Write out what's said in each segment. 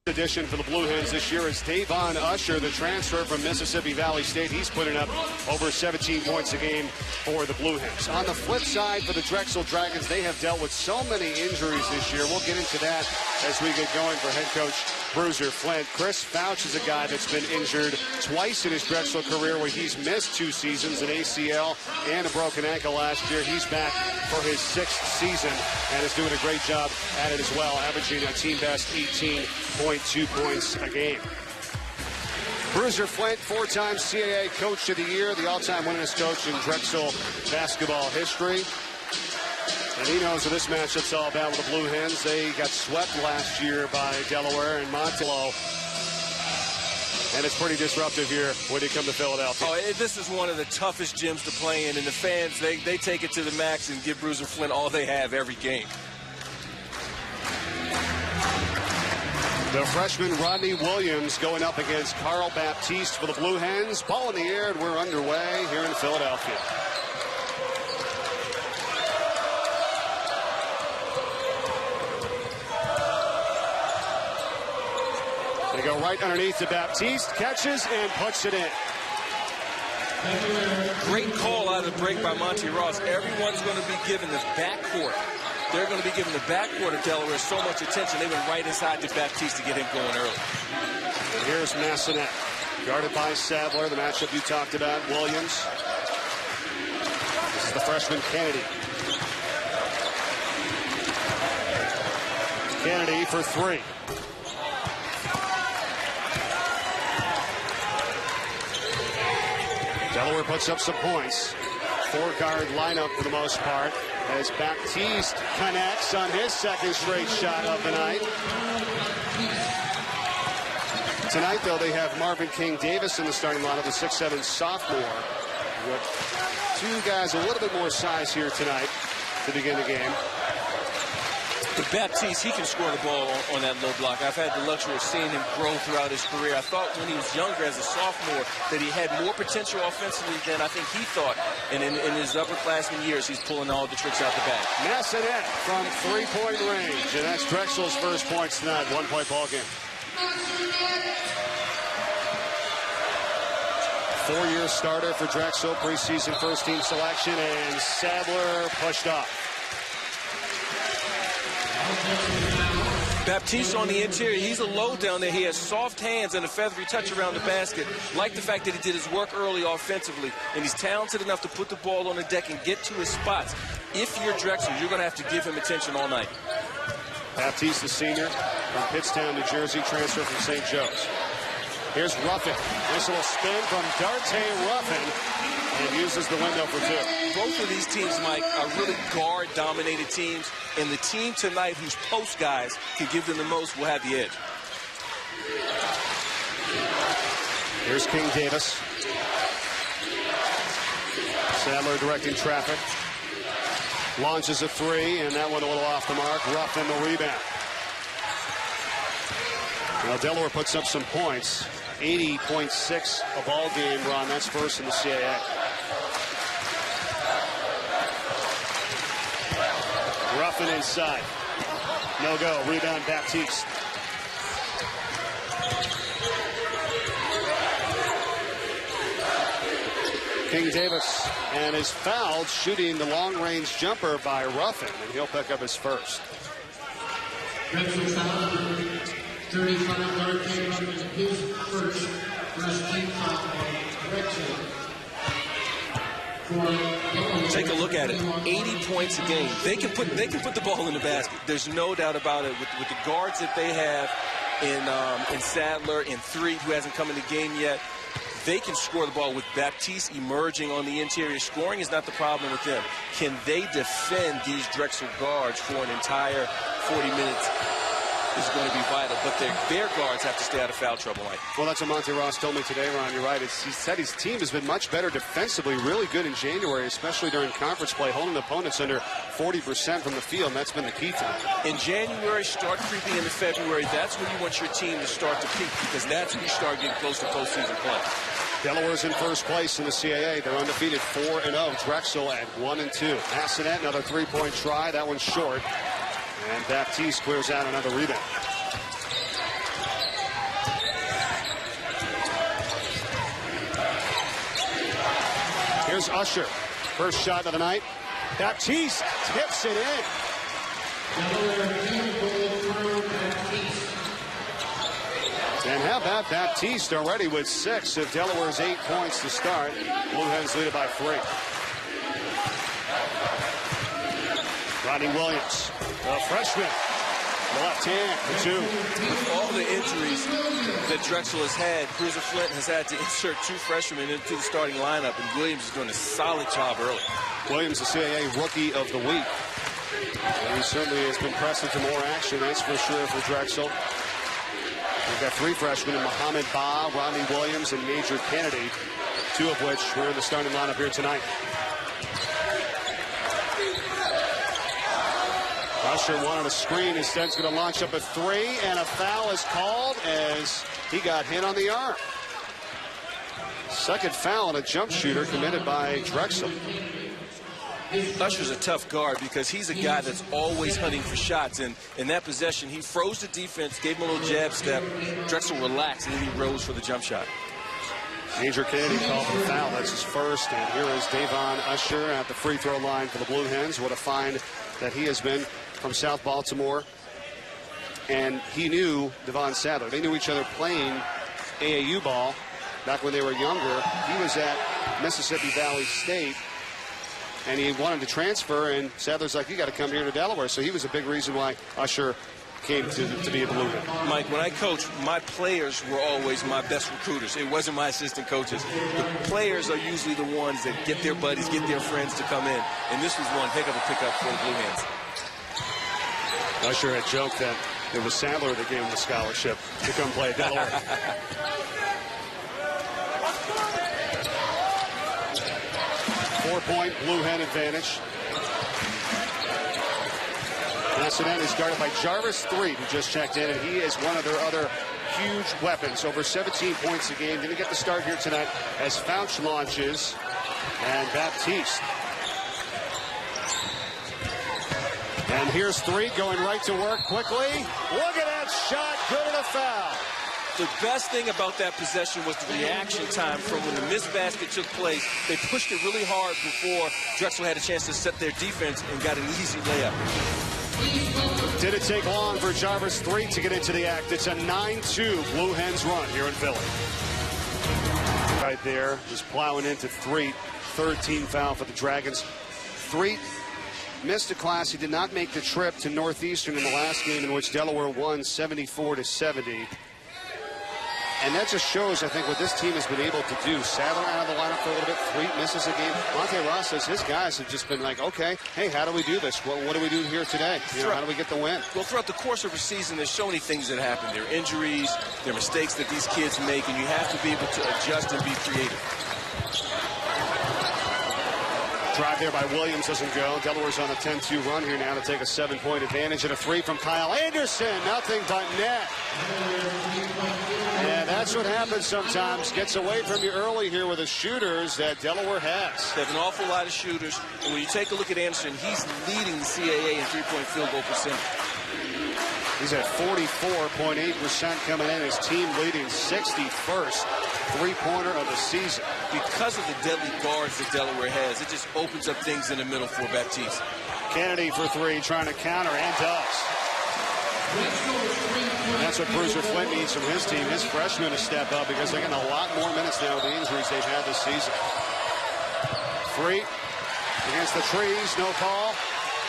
Addition for the Blue Hens this year is Davon Usher, the transfer from Mississippi Valley State. He's putting up over 17 points a game for the Blue Hens. On the flip side, for the Drexel Dragons, they have dealt with so many injuries this year. We'll get into that as we get going for head coach Bruiser Flint. Chris Fouch is a guy that's been injured twice in his Drexel career, where he's missed 2 seasons, an ACL and a broken ankle last year. He's back for his 6th season and is doing a great job at it as well, averaging a team best 18.2 points a game. Bruiser Flint, 4-time CAA Coach of the Year, the all-time winningest coach in Drexel basketball history. And he knows what this matchup's all about with the Blue Hens. They got swept last year by Delaware and Montello. And it's pretty disruptive here when you come to Philadelphia. Oh, this is one of the toughest gyms to play in, and the fans, they take it to the max and give Bruiser Flint all they have every game. The freshman Rodney Williams going up against Carl Baptiste for the Blue Hens. Ball in the air, and we're underway here in Philadelphia. They go right underneath to Baptiste, catches and puts it in. Great call out of the break by Monty Ross. Everyone's going to be given the backcourt. They're going to be giving the backcourt of Delaware so much attention. They went right inside to Baptiste to get him going early. And here's Massonet, guarded by Sadler, the matchup you talked about. Williams. This is the freshman Kennedy. Kennedy for 3. Delaware puts up some points. 4-guard lineup for the most part, as Baptiste connects on his 2nd straight shot of the night. Tonight, though, they have Marvin King Davis in the starting lineup, the 6'7" sophomore. With 2 guys a little bit more size here tonight to begin the game. But Baptiste, he can score the ball on that low block. I've had the luxury of seeing him grow throughout his career. I thought when he was younger as a sophomore that he had more potential offensively than I think he thought. And in his upperclassmen years, he's pulling all the tricks out the bag. Massonet from 3-point range. And that's Drexel's first points tonight. 1-point ball game. 4-year starter for Drexel, preseason first-team selection, and Sadler pushed off. Baptiste on the interior, he's a low down there. He has soft hands and a feathery touch around the basket. Like the fact that he did his work early offensively, and he's talented enough to put the ball on the deck and get to his spots. If you're Drexel, you're going to have to give him attention all night. Baptiste, the senior from Pittstown, New Jersey, transfer from St. Joe's. Here's Ruffin. Nice little spin from Darte Ruffin, and uses the window for 2. Both of these teams, Mike, are really guard-dominated teams, and the team tonight whose post guys can give them the most will have the edge. Here's King Davis. Sadler directing traffic. Launches a 3, and that one a little off the mark. Ruffin the rebound. Now Delaware puts up some points. 80.6 a ball game run. That's first in the CAA. Ruffin inside. No go. Rebound Baptiste. King Davis and is fouled shooting the long-range jumper by Ruffin, and he'll pick up his first. 35-yard game up in his first team foul. Take a look at it. 80 points a game. They can put the ball in the basket. There's no doubt about it. With the guards that they have in Sadler, in 3, who hasn't come in the game yet, they can score the ball. With Baptiste emerging on the interior, scoring is not the problem with them. Can they defend these Drexel guards for an entire 40 minutes? Is going to be vital, but their guards have to stay out of foul trouble, Mike. Well, that's what Monty Ross told me today, Ron. You're right. He said his team has been much better defensively, really good in January, especially during conference play, holding opponents under 40% from the field, and that's been the key for them. In January, start creeping into February. That's when you want your team to start to peak, because that's when you start getting close to postseason play. Delaware's in first place in the CAA. They're undefeated 4-0. Drexel at 1-2. Massonet, another 3-point try. That one's short. And Baptiste clears out another rebound. Here's Usher. First shot of the night. Baptiste tips it in. And how about Baptiste already with 6 of Delaware's 8 points to start. Blue Hens lead it by 3. Rodney Williams, the freshman. Left hand for 2. With all the injuries that Drexel has had, Cruiser Flint has had to insert 2 freshmen into the starting lineup, and Williams is doing a solid job early. Williams, the CAA Rookie of the Week. And he certainly has been pressed into more action, that's for sure, for Drexel. We've got 3 freshmen in Muhammad Ba, Rodney Williams, and Major Kennedy, 2 of which were in the starting lineup here tonight. Usher wanted a screen. Instead, going to launch up a 3, and a foul is called as he got hit on the arm. Second foul on a jump shooter committed by Drexel. Usher's a tough guard because he's a guy that's always hunting for shots. And in that possession, he froze the defense, gave him a little jab step. Drexel relaxed, and then he rose for the jump shot. Major Kennedy called for the foul. That's his first. And here is Davon Usher at the free throw line for the Blue Hens. What a find that he has been from South Baltimore. And he knew Devon Sadler. They knew each other playing AAU ball back when they were younger. He was at Mississippi Valley State, and he wanted to transfer, and Sadler's like, you got to come here to Delaware. So he was a big reason why Usher came to be a Blue Hen. Mike, when I coach, my players were always my best recruiters. It wasn't my assistant coaches. The players are usually the ones that get their buddies, get their friends to come in. And this was one heck of a pickup for the Blue Hens. Usher had joked that it was Sadler that gave him the scholarship to come play at Delaware. Four-point Blue Hen advantage. Massanet is guarded by Jarvis Threet, who just checked in, and he is one of their other huge weapons. Over 17 points a game. Didn't get the start here tonight as Fouch launches, and Baptiste. And here's Threet going right to work quickly. Look at that shot. Good and a foul. The best thing about that possession was the reaction time from when the missed basket took place. They pushed it really hard before Drexel had a chance to set their defense and got an easy layup. Did it take long for Jarvis Threet to get into the act? It's a 9-2 Blue Hens run here in Philly. Right there, just plowing into Threet. 13 foul for the Dragons. Threet missed a class. He did not make the trip to Northeastern in the last game, in which Delaware won 74-70. And that just shows, I think, what this team has been able to do. Sadler out of the lineup for a little bit. Threet misses a game. Monte Ross says his guys have just been like, okay, hey, how do we do this? Well, what do we do here today? How do we get the win? Well, throughout the course of a season, there's so many things that happen. There are injuries, there are mistakes that these kids make, and you have to be able to adjust and be creative. Drive there by Williams doesn't go. Delaware's on a 10-2 run here now to take a 7-point advantage, and a 3 from Kyle Anderson. Nothing but net. And that's what happens sometimes. Gets away from you early here with the shooters that Delaware has. They have an awful lot of shooters. And when you take a look at Anderson, he's leading the CAA in three-point field goal percentage. He's at 44.8% coming in. His team leading 61st three-pointer of the season. Because of the deadly guards that Delaware has, it just opens up things in the middle for Baptiste. Kennedy for 3, trying to counter, and does. And that's what Cruiser Flint needs from his team, his freshmen, to step up, because they're getting a lot more minutes now with the injuries they've had this season. Threet against the trees, no call.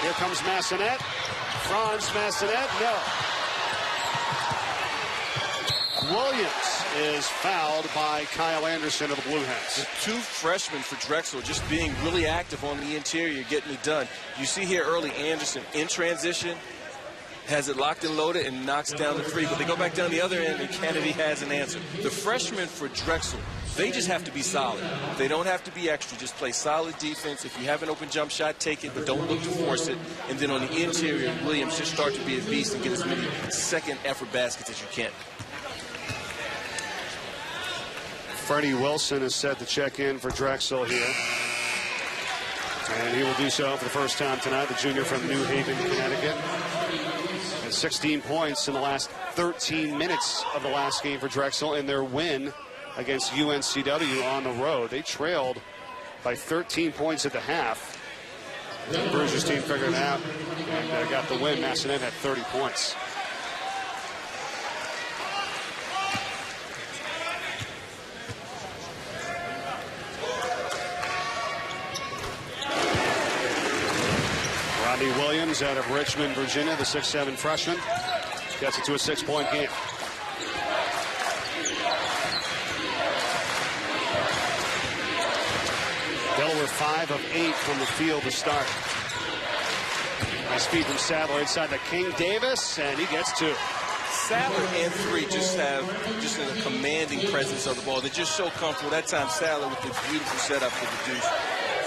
Here comes Massanet. Franz Massanet, no. Williams is fouled by Kyle Anderson of the Blue Hens. The 2 freshmen for Drexel just being really active on the interior, getting it done. You see here early Anderson in transition, has it locked and loaded and knocks down the 3, but they go back down the other end and Kennedy has an answer. The freshmen for Drexel, they just have to be solid. They don't have to be extra. Just play solid defense. If you have an open jump shot, take it, but don't look to force it. And then on the interior, Williams just start to be a beast and get as many second effort baskets as you can. Freddie Wilson is set to check in for Drexel here. And he will do so for the first time tonight, the junior from New Haven, Connecticut. And 16 points in the last 13 minutes of the last game for Drexel in their win against UNCW on the road. They trailed by 13 points at the half. The Bruisers team figured it out and got the win. Massanet had 30 points. Rodney Williams out of Richmond, Virginia, the 6'7" freshman, gets it to a 6-point game. Delaware 5 of 8 from the field to start. Nice feed from Sadler inside the King Davis, and he gets 2. Sadler and 3 just have a commanding presence of the ball. They're just so comfortable. That time Sadler with the beautiful setup for the deuce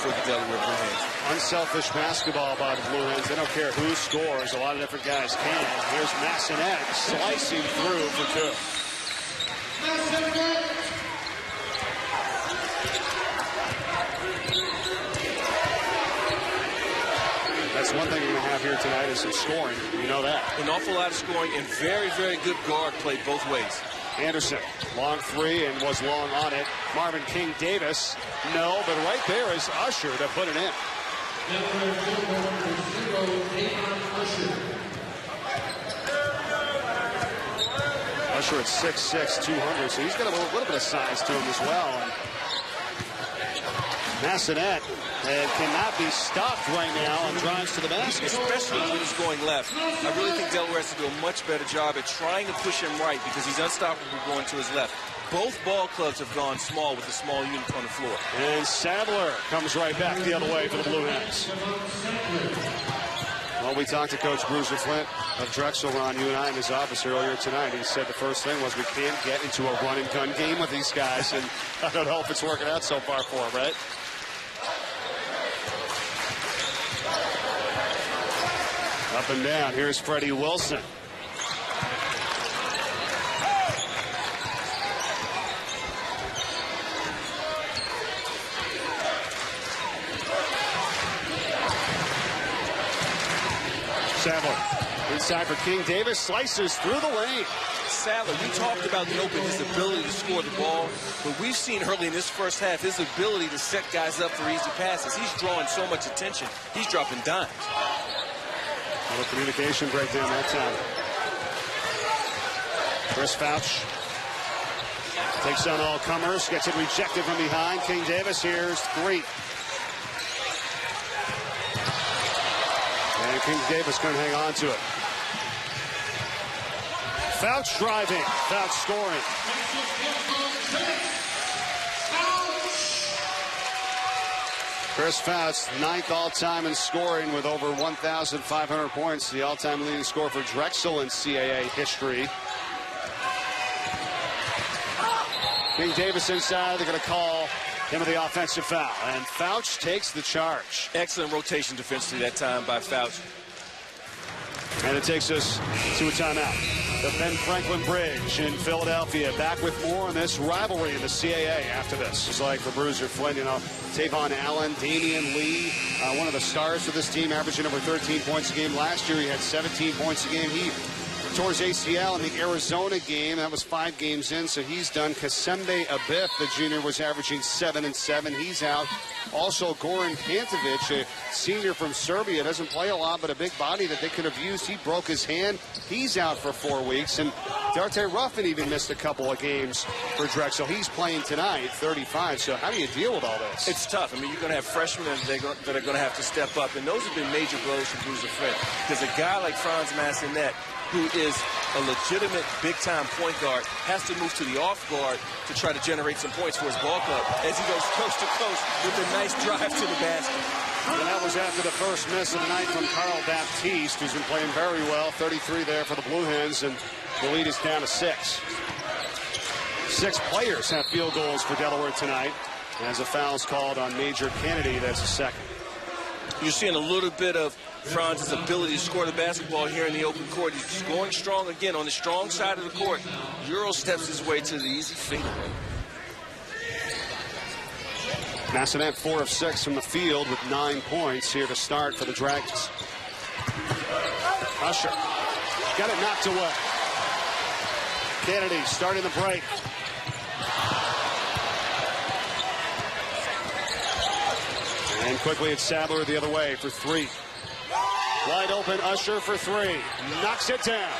for the Delaware Blue Hens. Unselfish basketball by the Blue Hens. They don't care who scores. A lot of different guys can. Here's Massanet slicing through for 2. That's one thing you're going to have here tonight is some scoring. You know that. An awful lot of scoring and very, very good guard play both ways. Anderson, long 3 and was long on it. Marvin King Davis, no, but right there is Usher to put it in. Usher at 6'6", 200, so he's got a little bit of size to him as well. And Massanet cannot be stopped right now and drives to the basket. Especially when he's going left. I really think Delaware has to do a much better job at trying to push him right because he's unstoppable going to his left. Both ball clubs have gone small with a small unit on the floor. And Sadler comes right back the other way for the Blue Hens. Well, we talked to Coach Bruiser Flint of Drexel, Ron, you and I in his office earlier tonight. He said the first thing was we can't get into a run-and-gun game with these guys, and I don't know if it's working out so far for him, right? Up and down. Here's Freddie Wilson. Sadler inside for King Davis, slices through the lane. Sadler, we talked about the open, his ability to score the ball, but we've seen early in this first half his ability to set guys up for easy passes. He's drawing so much attention. He's dropping dimes. Little communication breakdown that time. Chris Fouch takes on all comers, gets it rejected from behind. King Davis, here's 3. And King Davis couldn't hang on to it. Fouch driving, Fouch scoring. Chris Fouch, 9th all-time in scoring with over 1,500 points. The all-time leading scorer for Drexel in CAA history. King Davis inside. They're going to call him the offensive foul. And Fouch takes the charge. Excellent rotation defensively that time by Fouch. And it takes us to a timeout. The Ben Franklin Bridge in Philadelphia. Back with more on this rivalry in the CAA after this. It's like for Bruiser Flynn, you know, Tavon Allen, Damian Lee, one of the stars of this team, averaging over 13 points a game. Last year he had 17 points a game. He tore his ACL in the Arizona game. That was 5 games in, so he's done. Kasembe Abif, the junior, was averaging 7 and 7. He's out. Also, Goran Pantovic, a senior from Serbia, doesn't play a lot, but a big body that they could have used. He broke his hand. He's out for 4 weeks. And Darte Ruffin even missed a couple of games for Drexel. He's playing tonight, 35. So how do you deal with all this? It's tough. I mean, you're going to have freshmen that are going to have to step up. And those have been major blows for Bruiser Flynn. Because a guy like Franz Massanet, who is a legitimate big-time point guard, has to move to the off guard to try to generate some points for his ball club as he goes coast to coast with a nice drive to the basket. And that was after the first miss of the night from Carl Baptiste, who's been playing very well. 33 there for the Blue Hens, and the lead is down to 6. 6 players have field goals for Delaware tonight. As a foul's called on Major Kennedy, that's a second. You're seeing a little bit of Franz's ability to score the basketball here in the open court. He's going strong again on the strong side of the court. Euro steps his way to the easy fadeaway. Massanet 4 of 6 from the field with 9 points here to start for the Dragons. Usher got it knocked away. Kennedy starting the break. And quickly it's Sadler the other way for three. Wide open Usher for three. Knocks it down.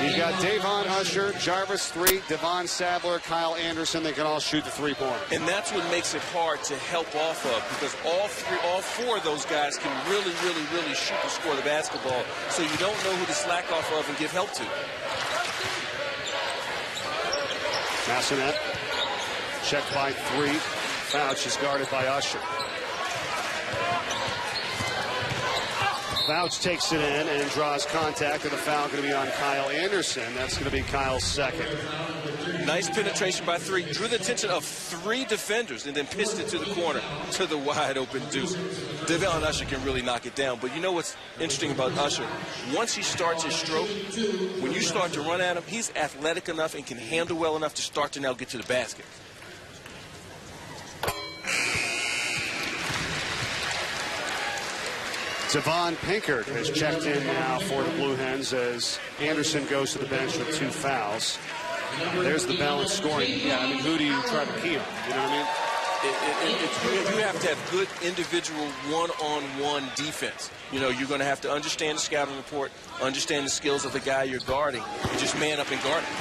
You've got Davon Usher, Jarvis three, Devon Sadler, Kyle Anderson. They can all shoot the three-pointer. And that's what makes it hard to help off of, because all four of those guys can really shoot and score the basketball. So you don't know who to slack off of and give help to. Massonet checked by three. Fouch is guarded by Usher. Fouch takes it in and draws contact, and the foul going to be on Kyle Anderson. That's going to be Kyle's second. Nice penetration by three. Drew the attention of three defenders and then pitched it to the corner to the wide open deuce. Devon Usher can really knock it down. But you know what's interesting about Usher? Once he starts his stroke, when you start to run at him, he's athletic enough and can handle well enough to start to now get to the basket. Devon Pinkert has checked in now for the Blue Hens as Anderson goes to the bench with two fouls. There's the balanced scoring. Yeah, I mean, who do you try to key on? You know what I mean? You have to have good individual one-on-one defense. You know, you're going to have to understand the scouting report, understand the skills of the guy you're guarding, and just man up and guard him.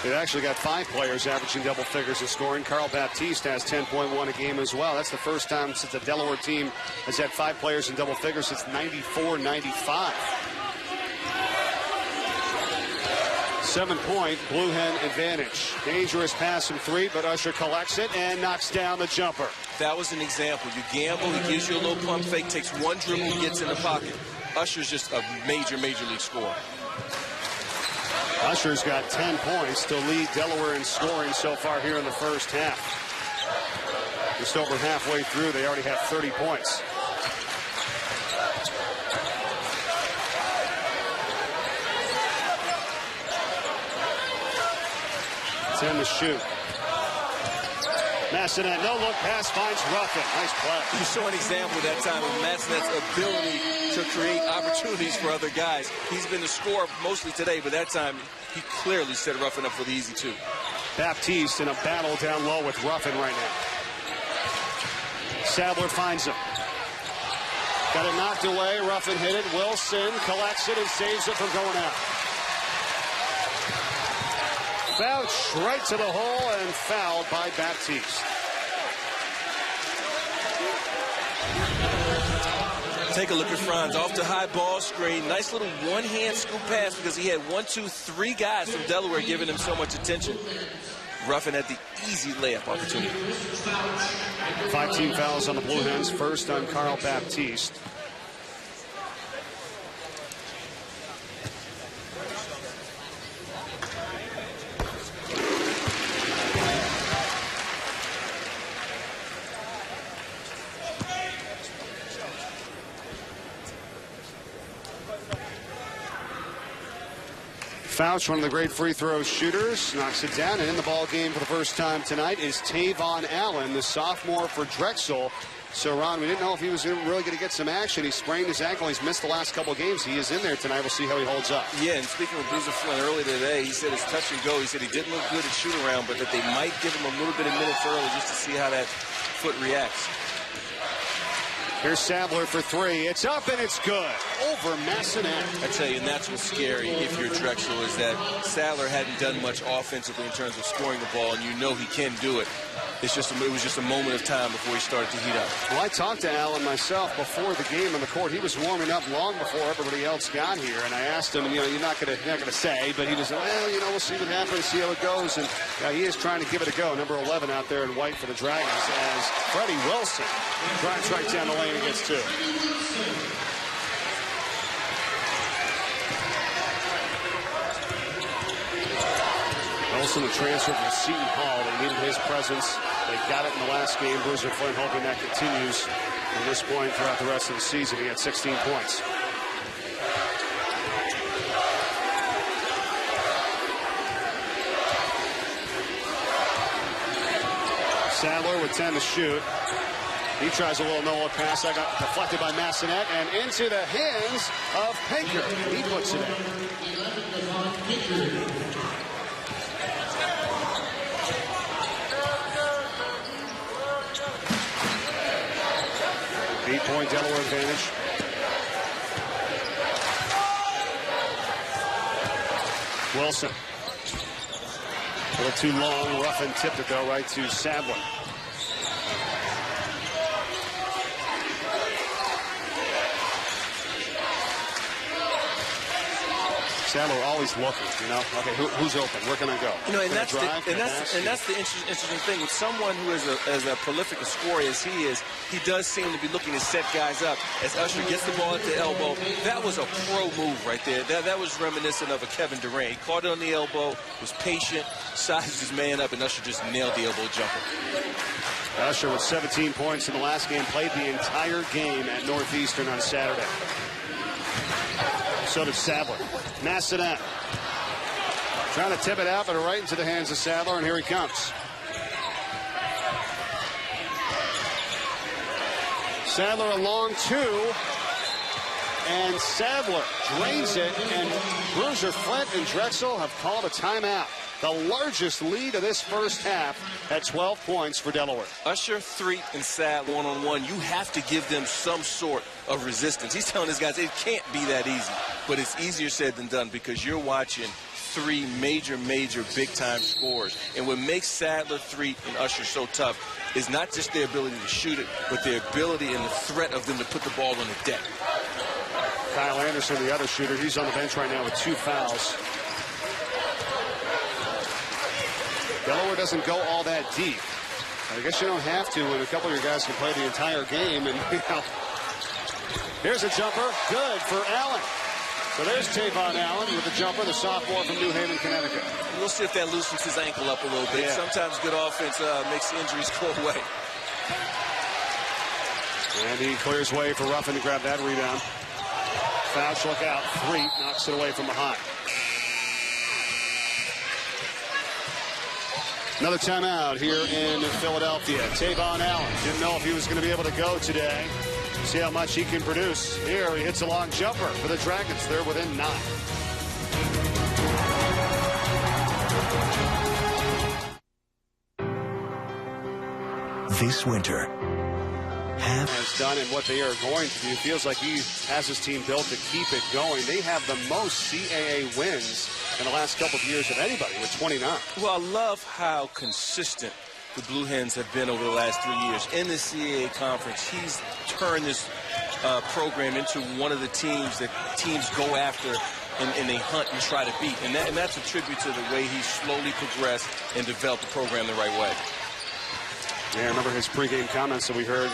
They've actually got 5 players averaging double figures in scoring. Carl Baptiste has 10.1 a game as well. That's the first time since the Delaware team has had 5 players in double figures since 94-95. 7-point Blue Hen advantage. Dangerous pass from three, but Usher collects it and knocks down the jumper. That was an example. You gamble, he gives you a little pump fake, takes one dribble, gets in the pocket. Usher's just a major league scorer. Usher's got 10 points to lead Delaware in scoring so far here in the first half. Just over halfway through, they already have 30 points. It's in the shoot. Massonet, no-look pass, finds Ruffin. Nice play. You saw an example that time of Massenet's ability to create opportunities for other guys. He's been the scorer mostly today, but that time he clearly set Ruffin up for the easy two. Baptiste in a battle down low with Ruffin right now. Sadler finds him. Got it knocked away. Ruffin hit it. Wilson collects it and saves it from going out. Fouch right to the hole and fouled by Baptiste. Take a look at Franz off the high ball screen. Nice little one-hand scoop pass because he had 1, 2, 3 guys from Delaware giving him so much attention. Ruffin had the easy layup opportunity. 5 team fouls on the Blue Hens. First on Carl Baptiste. Fouch, one of the great free throw shooters, knocks it down, and in the ball game for the first time tonight is Tavon Allen, the sophomore for Drexel. So, Ron, we didn't know if he was really going to get some action. He sprained his ankle. He's missed the last couple of games. He is in there tonight. We'll see how he holds up. Yeah, and speaking with Bruiser Flynn earlier today, he said it's touch and go. He said he didn't look good at shoot around, but that they might give him a little bit of minutes early just to see how that foot reacts. Here's Sadler for three. It's up and it's good. Over Massonet. I tell you, and that's what's scary if you're Drexel, is that Sadler hadn't done much offensively in terms of scoring the ball, and you know he can do it. It was just a moment of time before he started to heat up. Well, I talked to Allen myself before the game on the court. He was warming up long before everybody else got here, and I asked him, and, you know, you're not going to say, but he just said, well, you know, we'll see what happens, see how it goes, and he is trying to give it a go. Number 11 out there in white for the Dragons as Freddie Wilson drives right down the lane and gets two. Wilson, the transfer from Seton Hall. They needed his presence. They got it in the last game. Bruiser Flynn hoping that continues from this point throughout the rest of the season. He had 16 points. Sadler with 10 to shoot. He tries a little no-look pass. That got deflected by Massonet and into the hands of Pinkert. He puts it in. 8-point Delaware advantage. Wilson. A little too long. Ruffin tipped it, though, right to Sadler. Sadler always looking, you know. Okay, who's open? Where can I go? You know, and that's the interesting thing with someone who is as a prolific a scorer as he is. He does seem to be looking to set guys up. As Usher gets the ball at the elbow, that was a pro move right there. That was reminiscent of a Kevin Durant. He caught it on the elbow, was patient, sized his man up, and Usher just nailed the elbow jumper. Usher with 17 points in the last game, played the entire game at Northeastern on Saturday. So did Sadler. Massanet trying to tip it out, but right into the hands of Sadler, and here he comes. Sadler a long two, and Sadler drains it, and Bruiser, Flint, and Drexel have called a timeout. The largest lead of this first half at 12 points for Delaware. Usher, Threet, and Sad one-on-one. You have to give them some sort of resistance. He's telling his guys it can't be that easy, but it's easier said than done because you're watching three major big-time scorers. And what makes Sadler, Threet, and Usher so tough is not just their ability to shoot it, but their ability and the threat of them to put the ball on the deck. Kyle Anderson, the other shooter, he's on the bench right now with 2 fouls. Delaware doesn't go all that deep. I guess you don't have to when a couple of your guys can play the entire game. And you know, here's a jumper, good for Allen. So there's Tavon Allen with the jumper, the sophomore from New Haven, Connecticut. We'll see if that loosens his ankle up a little bit. Yeah. Sometimes good offense makes injuries go away. And he clears way for Ruffin to grab that rebound. Fouch, look out. Threet knocks it away from behind. Another timeout here in Philadelphia. Tavon Allen didn't know if he was going to be able to go today. See how much he can produce. Here he hits a long jumper for the Dragons. They're within 9. This winter, has done and what they are going to do. Feels like he has his team built to keep it going. They have the most CAA wins in the last couple of years of anybody with 29. Well, I love how consistent the Blue Hens have been over the last 3 years. In the CAA conference, he's turned this program into one of the teams that teams go after and they hunt and try to beat. And that's a tribute to the way he slowly progressed and developed the program the right way. Yeah, I remember his pregame comments that we heard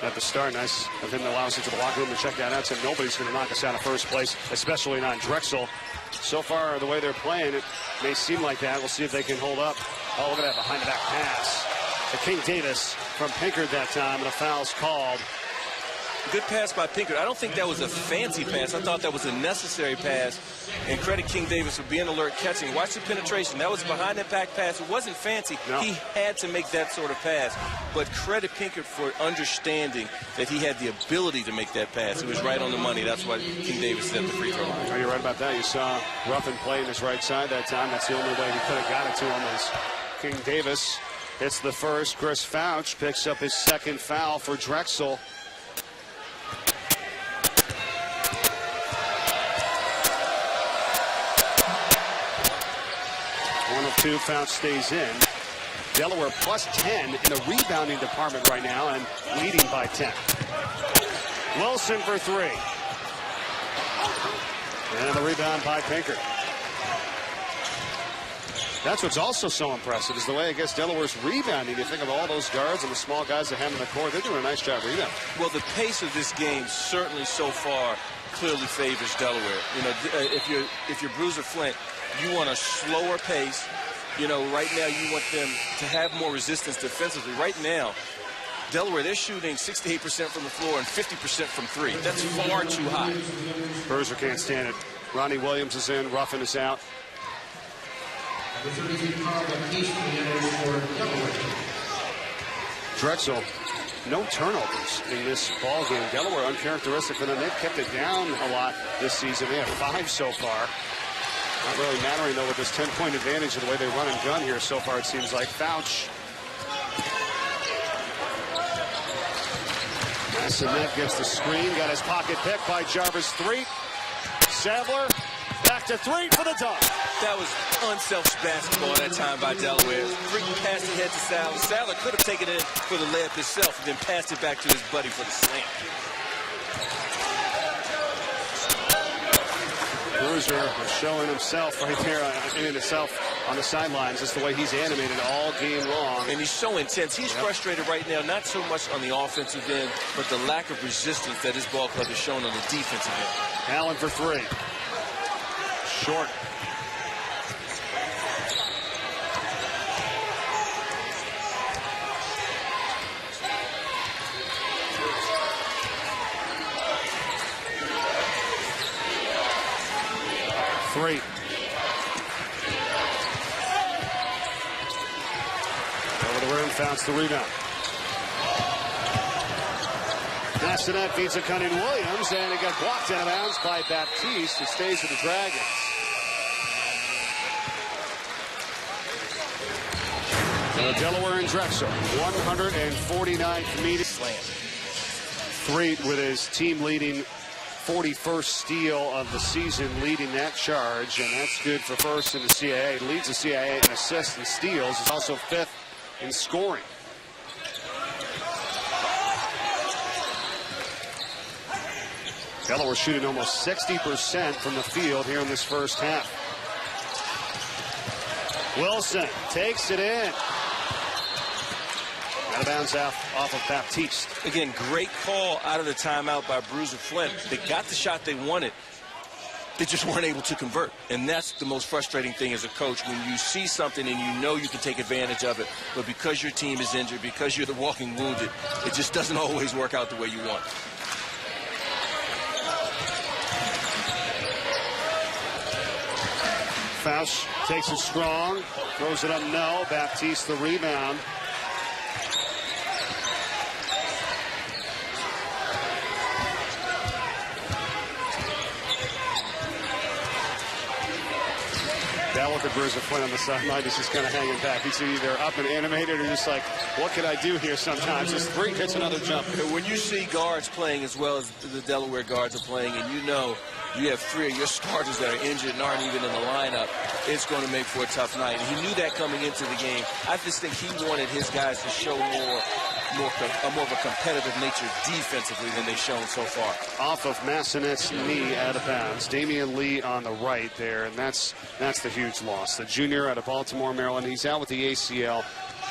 at the start. Nice of him to allow us into the locker room to check that out. Said nobody's going to knock us out of first place, especially not Drexel. So far, the way they're playing, it may seem like that. We'll see if they can hold up. Oh, look at that behind-the-back pass to King Davis from Pinkard that time, and a foul's called. Good pass by Pinkard. I don't think that was a fancy pass. I thought that was a necessary pass. And credit King Davis for being alert, catching. Watch the penetration. That was behind the back pass. It wasn't fancy. No. He had to make that sort of pass. But credit Pinkard for understanding that he had the ability to make that pass. It was right on the money. That's why King Davis set the free throw line. Oh, you're right about that. You saw Ruffin play in his right side that time. That's the only way he could have got it to him is King Davis hits the first. Chris Fouch picks up his second foul for Drexel. 2, Fouch stays in. Delaware plus 10 in the rebounding department right now and leading by 10. Wilson for 3. And the rebound by Pinkard. That's what's also so impressive is the way I guess Delaware's rebounding. You think of all those guards and the small guys they have in the court. They're doing a nice job rebounding. Well, the pace of this game certainly so far clearly favors Delaware. You know, if you're Bruiser Flint, you want a slower pace. You know, right now you want them to have more resistance defensively. Right now, Delaware, they're shooting 68% from the floor and 50% from 3. That's far too high. Bruiser can't stand it. Ronnie Williams is in. Ruffin is out. Drexel, no turnovers in this ball game. Delaware uncharacteristic for them. They've kept it down a lot this season. They have 5 so far. Not really mattering, though, with this 10-point advantage of the way they run and gun here so far, it seems like. Fouch. Massanet gets the screen, got his pocket picked by Jarvis. 3. Sadler back to 3 for the dunk. That was unselfish basketball that time by Delaware. Freaking passed it head to Sadler. Sadler could have taken it for the layup himself and then passed it back to his buddy for the slam. Bruiser showing himself right there in himself on the sidelines. Just the way he's animated all game long. And he's so intense. He's frustrated right now, not so much on the offensive end, but the lack of resistance that his ball club has shown on the defensive end. Allen for 3. Short. Three. Over the rim, founds the rebound. Massanet feeds it Cunning Williams, and it got blocked out of bounds by Baptiste. It stays with the Dragons. So Delaware and Drexel, 149th meeting. Slam. 3 with his team leading 41st steal of the season, leading that charge, and that's good for first in the CAA. Leads the CAA in assists and steals. Is also 5th in scoring. Delaware shooting almost 60% from the field here in this first half. Wilson takes it in. Out of bounds off of Baptiste. Again, great call out of the timeout by Bruiser Flint. They got the shot they wanted. They just weren't able to convert. And that's the most frustrating thing as a coach, when you see something and you know you can take advantage of it, but because your team is injured, because you're the walking wounded, it just doesn't always work out the way you want. Fausch takes it strong, throws it up, no. Baptiste the rebound. That look at Bruiser Flint on the sideline is just kind of hanging back. He's either up and animated or just like, what can I do here sometimes? Just 3 hits another jump. When you see guards playing as well as the Delaware guards are playing, and you know you have 3 of your starters that are injured and aren't even in the lineup, it's going to make for a tough night. And he knew that coming into the game. I just think he wanted his guys to show more of a competitive nature defensively than they've shown so far. Off of Massenet's knee, out of bounds. Damian Lee on the right there, and that's the huge loss. The junior out of Baltimore, Maryland. He's out with the ACL.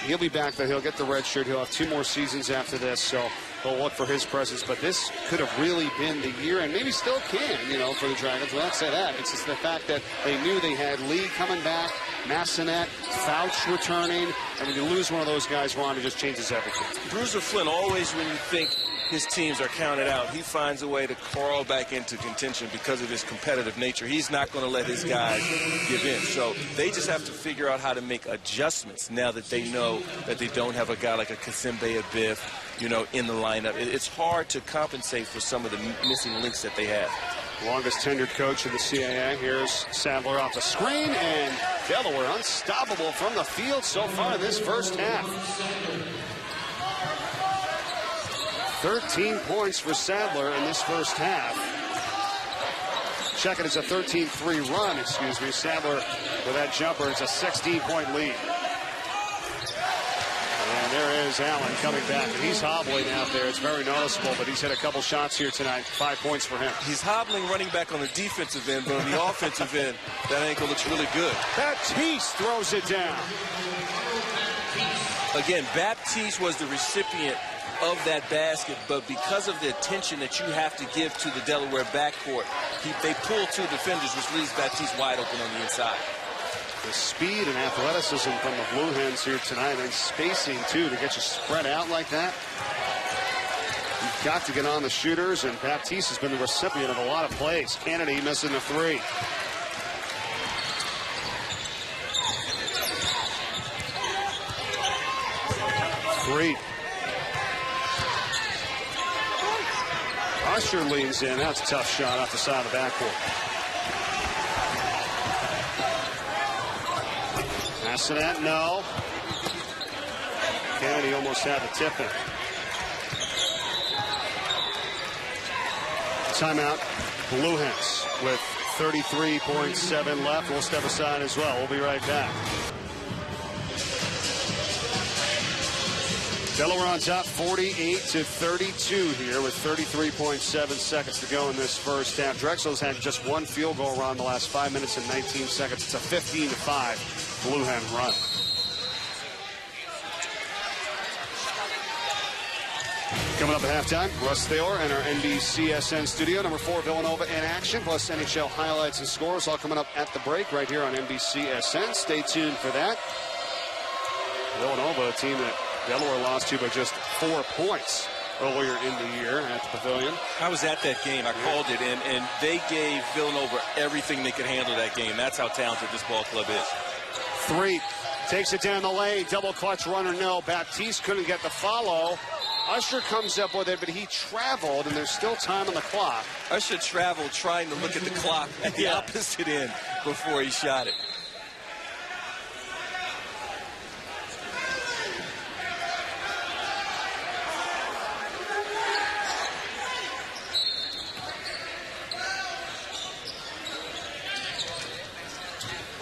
He'll be back, though. He'll get the red shirt. He'll have 2 more seasons after this, so they'll look for his presence. But this could have really been the year, and maybe still can, for the Dragons. Well, let's say that. It's just the fact that they knew they had Lee coming back, Massanet, Fausch returning, and when you lose one of those guys, Ron, it just changes everything. Bruiser Flint, always when you think his teams are counted out, he finds a way to crawl back into contention because of his competitive nature. He's not going to let his guys give in. So they just have to figure out how to make adjustments now that they know that they don't have a guy like a Kasimbe Abiff, in the lineup. It's hard to compensate for some of the missing links that they have. Longest tenured coach in the CAA. Here's Sadler off the screen, and Delaware unstoppable from the field so far in this first half. 13 points for Sadler in this first half. Check it, it's a 13-3 run, Sadler with that jumper. It's a 16-point lead. And there is Allen coming back. And he's hobbling out there. It's very noticeable, but he's hit a couple shots here tonight. 5 points for him. He's hobbling running back on the defensive end, but on the offensive end, that ankle looks really good. Baptiste throws it down. Again, Baptiste was the recipient of that basket, but because of the attention that you have to give to the Delaware backcourt, they pull 2 defenders, which leaves Baptiste wide open on the inside. The speed and athleticism from the Blue Hens here tonight, and spacing too to get you spread out like that. You've got to get on the shooters, and Baptiste has been the recipient of a lot of plays. Kennedy missing the 3. Usher leans in. That's a tough shot off the side of the backcourt. Massanet, no. Kennedy almost had the tip in. Timeout. Blue Hens with 33.7 left. We'll step aside as well. We'll be right back. Delaware on top 48-32 here with 33.7 seconds to go in this first half. Drexel's had just one field goal run in the last 5 minutes and 19 seconds. It's a 15-5 Blue Hen run. Coming up at halftime, Russ Thaler in our NBCSN studio. Number 4, Villanova in action, plus NHL highlights and scores all coming up at the break right here on NBCSN. Stay tuned for that. Villanova, a team that Delaware lost to by just 4 points earlier in the year at the Pavilion. I was at that game. I called it, and they gave Villanova everything they could handle that game. That's how talented this ball club is. 3 takes it down the lane. Double clutch runner, no. Baptiste couldn't get the follow. Usher comes up with it, but he traveled, and there's still time on the clock. Usher traveled trying to look at the clock at the opposite end before he shot it.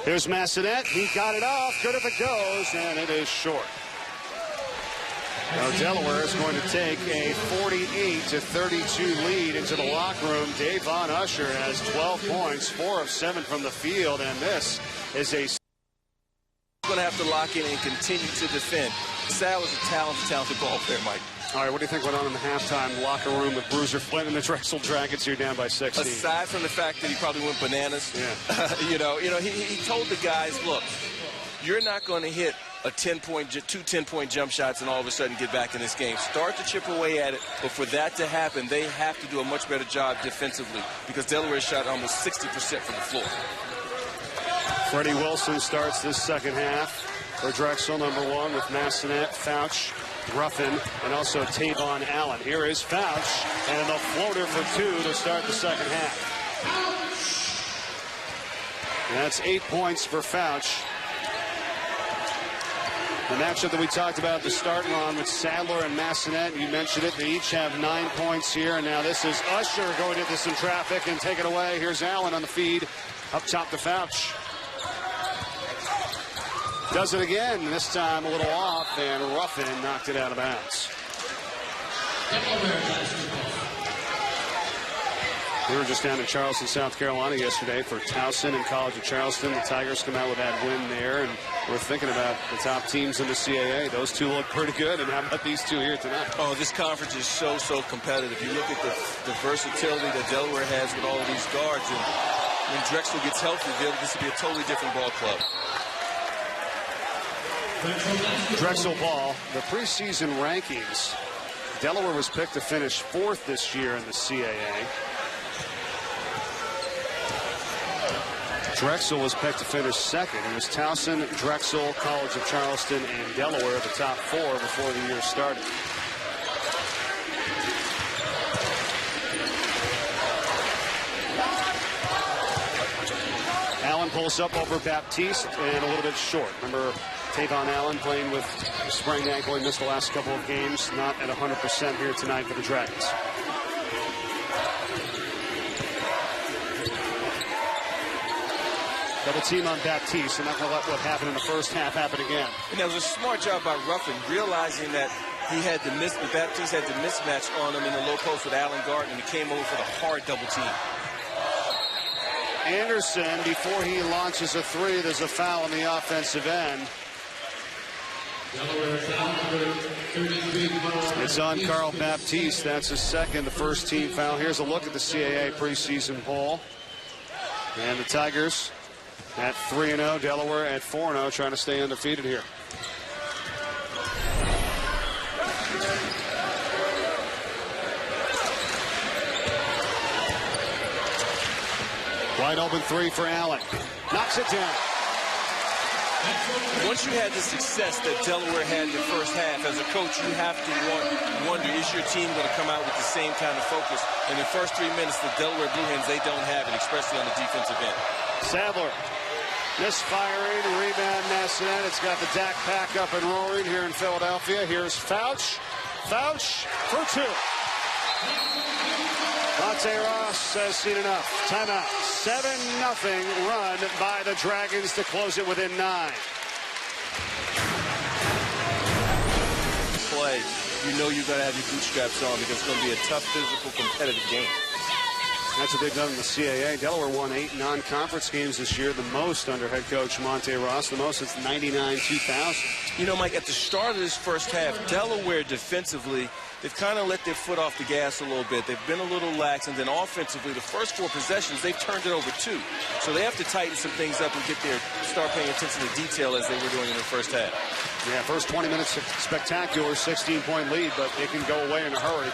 Here's Massonet. He got it off. Good if it goes, and it is short. Now Delaware is going to take a 48-32 lead into the locker room. Davon Usher has 12 points, 4 of 7 from the field, and this is a... Going to have to lock in and continue to defend. Sal is a talented ball player, Mike. All right, what do you think went on in the halftime locker room with Bruiser Flint and the Drexel Dragons here down by 16? Aside from the fact that he probably went bananas, he told the guys, look, you're not going to hit two 10-point jump shots and all of a sudden get back in this game. Start to chip away at it, but for that to happen, they have to do a much better job defensively because Delaware shot almost 60% from the floor. Freddie Wilson starts this second half for Drexel, number 1, with Massonet, Fouch, Ruffin, and also Tavon Allen. Here is Fouch, and a floater for 2 to start the second half. And that's 8 points for Fouch. The matchup that we talked about at the start, Ron, with Sadler and Massonet, you mentioned it, they each have 9 points here, and now this is Usher going into some traffic and take it away. Here's Allen on the feed, up top to Fouch. Does it again, this time a little off, and Ruffin knocked it out of bounds. We were just down in Charleston, South Carolina yesterday for Towson and College of Charleston. The Tigers come out with that win there, and we're thinking about the top teams in the CAA. Those two look pretty good, and how about these two here tonight? Oh, this conference is so competitive. You look at the versatility that Delaware has with all of these guards, and when Drexel gets healthy, this will be a totally different ball club. Drexel ball, the preseason rankings. Delaware was picked to finish 4th this year in the CAA. Drexel was picked to finish 2nd. It was Towson, Drexel, College of Charleston, and Delaware the top 4 before the year started. Allen pulls up over Baptiste and a little bit short. Remember, Tavon Allen playing with a sprained ankle. He missed the last couple of games. Not at 100% here tonight for the Dragons. Double team on Baptiste, and not going to let what happened in the first half happen again. And that was a smart job by Ruffin, realizing that Baptiste had the mismatch on him in the low post with Allen Gardner, and he came over for the hard double team. Anderson, before he launches a 3, there's a foul on the offensive end. It's on Carl Baptiste. That's his second, the first team foul. Here's a look at the CAA preseason poll. And the Tigers at 3-0, Delaware at 4-0, trying to stay undefeated here. Wide open 3 for Allen. Knocks it down. Once you had the success that Delaware had in the first half, as a coach, you have to wonder, is your team going to come out with the same kind of focus? In the first 3 minutes, the Delaware Blue Hens, they don't have it, especially on the defensive end. Sadler misfiring, rebound Massonet. It's got the DAC pack up and rolling here in Philadelphia. Here's Fouch. Fouch for 2. Monte Ross has seen enough. Timeout. 7-0 run by the Dragons to close it within 9. Play, you know you're going to have your bootstraps on because it's going to be a tough, physical, competitive game. That's what they've done in the CAA. Delaware won 8 non-conference games this year, the most under head coach Monte Ross, the most since 99-2000. You know, Mike, at the start of this first half, Delaware defensively, they've kind of let their foot off the gas a little bit. They've been a little lax, and then offensively, the first 4 possessions, they've turned it over 2. So they have to tighten some things up and start paying attention to detail as they were doing in the first half. Yeah, first 20 minutes spectacular, 16-point lead, but it can go away in a hurry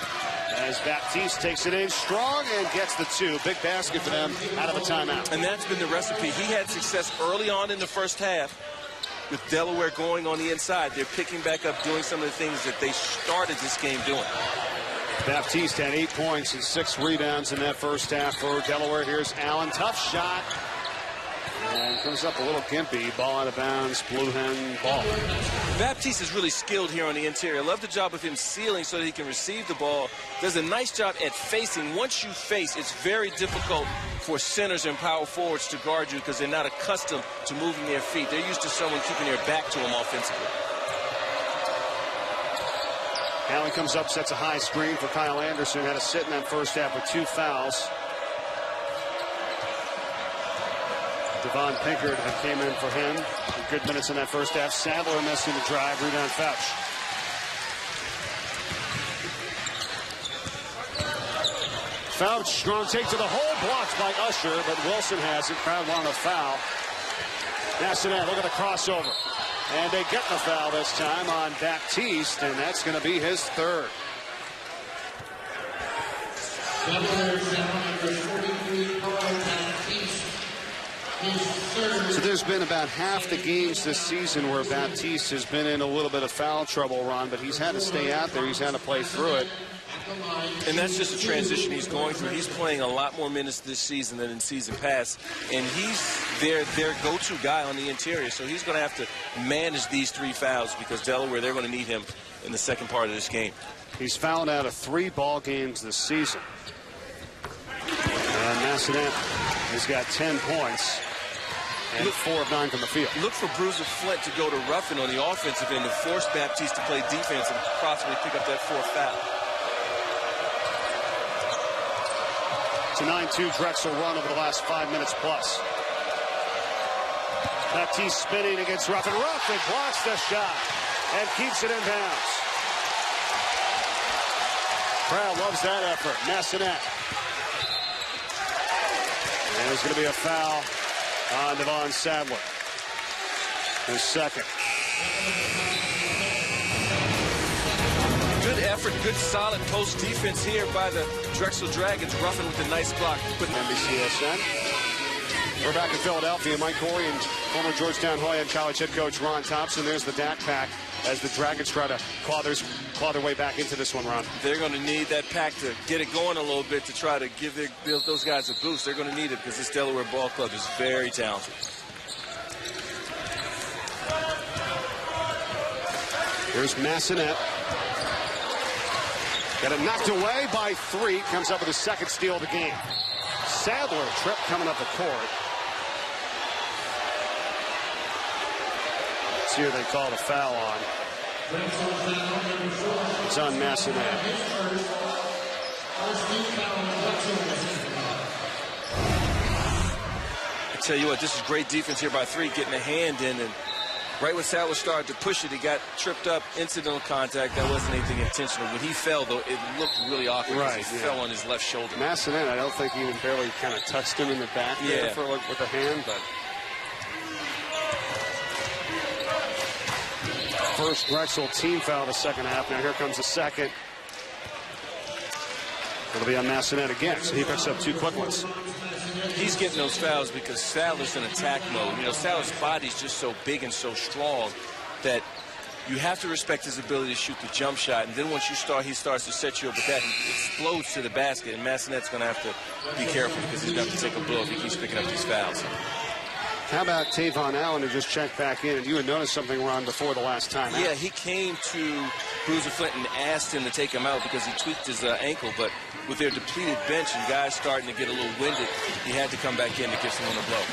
as Baptiste takes it in strong and gets the 2. Big basket for them out of a timeout. And that's been the recipe. He had success early on in the first half with Delaware going on the inside. They're picking back up, doing some of the things that they started this game doing. Baptiste had 8 points and 6 rebounds in that first half for Delaware. Here's Allen. Tough shot. And comes up a little gimpy. Ball out of bounds. Blue hen ball. Baptiste is really skilled here on the interior. I love the job of him sealing so that he can receive the ball. Does a nice job at facing. Once you face, it's very difficult for centers and power forwards to guard you because they're not accustomed to moving their feet. They're used to someone keeping their back to them offensively. Allen comes up, sets a high screen for Kyle Anderson. Had to sit in that first half with 2 fouls. Devon Pinkard came in for him. Good minutes in that first half. Sadler missing the drive. Rebound Fouch. Fouch, strong take to the hole. Blocked by Usher, but Wilson has it. Crowd wanted a foul. Nassanet, look at the crossover. And they get the foul this time on Baptiste, and that's going to be his 3rd. So there's been about half the games this season where Baptiste has been in a little bit of foul trouble, Ron, but he's had to stay out there. He's had to play through it. And that's just a transition he's going through. He's playing a lot more minutes this season than in season past, and he's their go-to guy on the interior. So he's going to have to manage these 3 fouls because Delaware, they're going to need him in the second part of this game. He's fouled out of 3 ball games this season. And Massanet has got 10 points. And 4 of 9 from the field. Look for Bruiser Flint to go to Ruffin on the offensive end to force Baptiste to play defense and possibly pick up that 4th foul. It's a 9-2 Drexel run over the last 5 minutes plus. Baptiste spinning against Ruffin. Ruffin blocks the shot and keeps it in bounds. Crowd loves that effort. Massanet. And there's going to be a foul on Devon Sadler. His 2nd. Good effort, good solid post defense here by the Drexel Dragons. Ruffin with a nice block. NBCSN. We're back in Philadelphia. Mike Corey and former Georgetown Hoyok College head coach Ron Thompson. There's the DAC pack as the Dragons try to claw their way back into this one, Ron. They're going to need that pack to get it going a little bit to try to give those guys a boost. They're going to need it because this Delaware ball club is very talented. Here's Massanet. Got it knocked away by 3. Comes up with his 2nd steal of the game. Sadler trip coming up the court. Let's see who they call the foul on. It's on Massanet. I tell you what, this is great defense here by 3, getting a hand in, and right when Sadler started to push it, he got tripped up, incidental contact. That wasn't anything intentional. When he fell, though, it looked really awkward because he fell on his left shoulder. Massanet, I don't think he even barely kind of touched him in the back there with a hand, but first Drexel team foul the second half. Now here comes the 2nd. It'll be on Massanet again, so he picks up 2 quick ones. He's getting those fouls because Sadler's in attack mode. You know, Sadler's body's just so big and so strong that you have to respect his ability to shoot the jump shot. And then once he starts to set you up with that, he explodes to the basket. And Massanet's going to have to be careful because he's going to have to take a blow if he keeps picking up these fouls. How about Tavon Allen, who just checked back in? And you had noticed something wrong before the last time out. Yeah, he came to Bruiser Flint and asked him to take him out because he tweaked his ankle. But with their depleted bench and guys starting to get a little winded, he had to come back in to give someone a blow.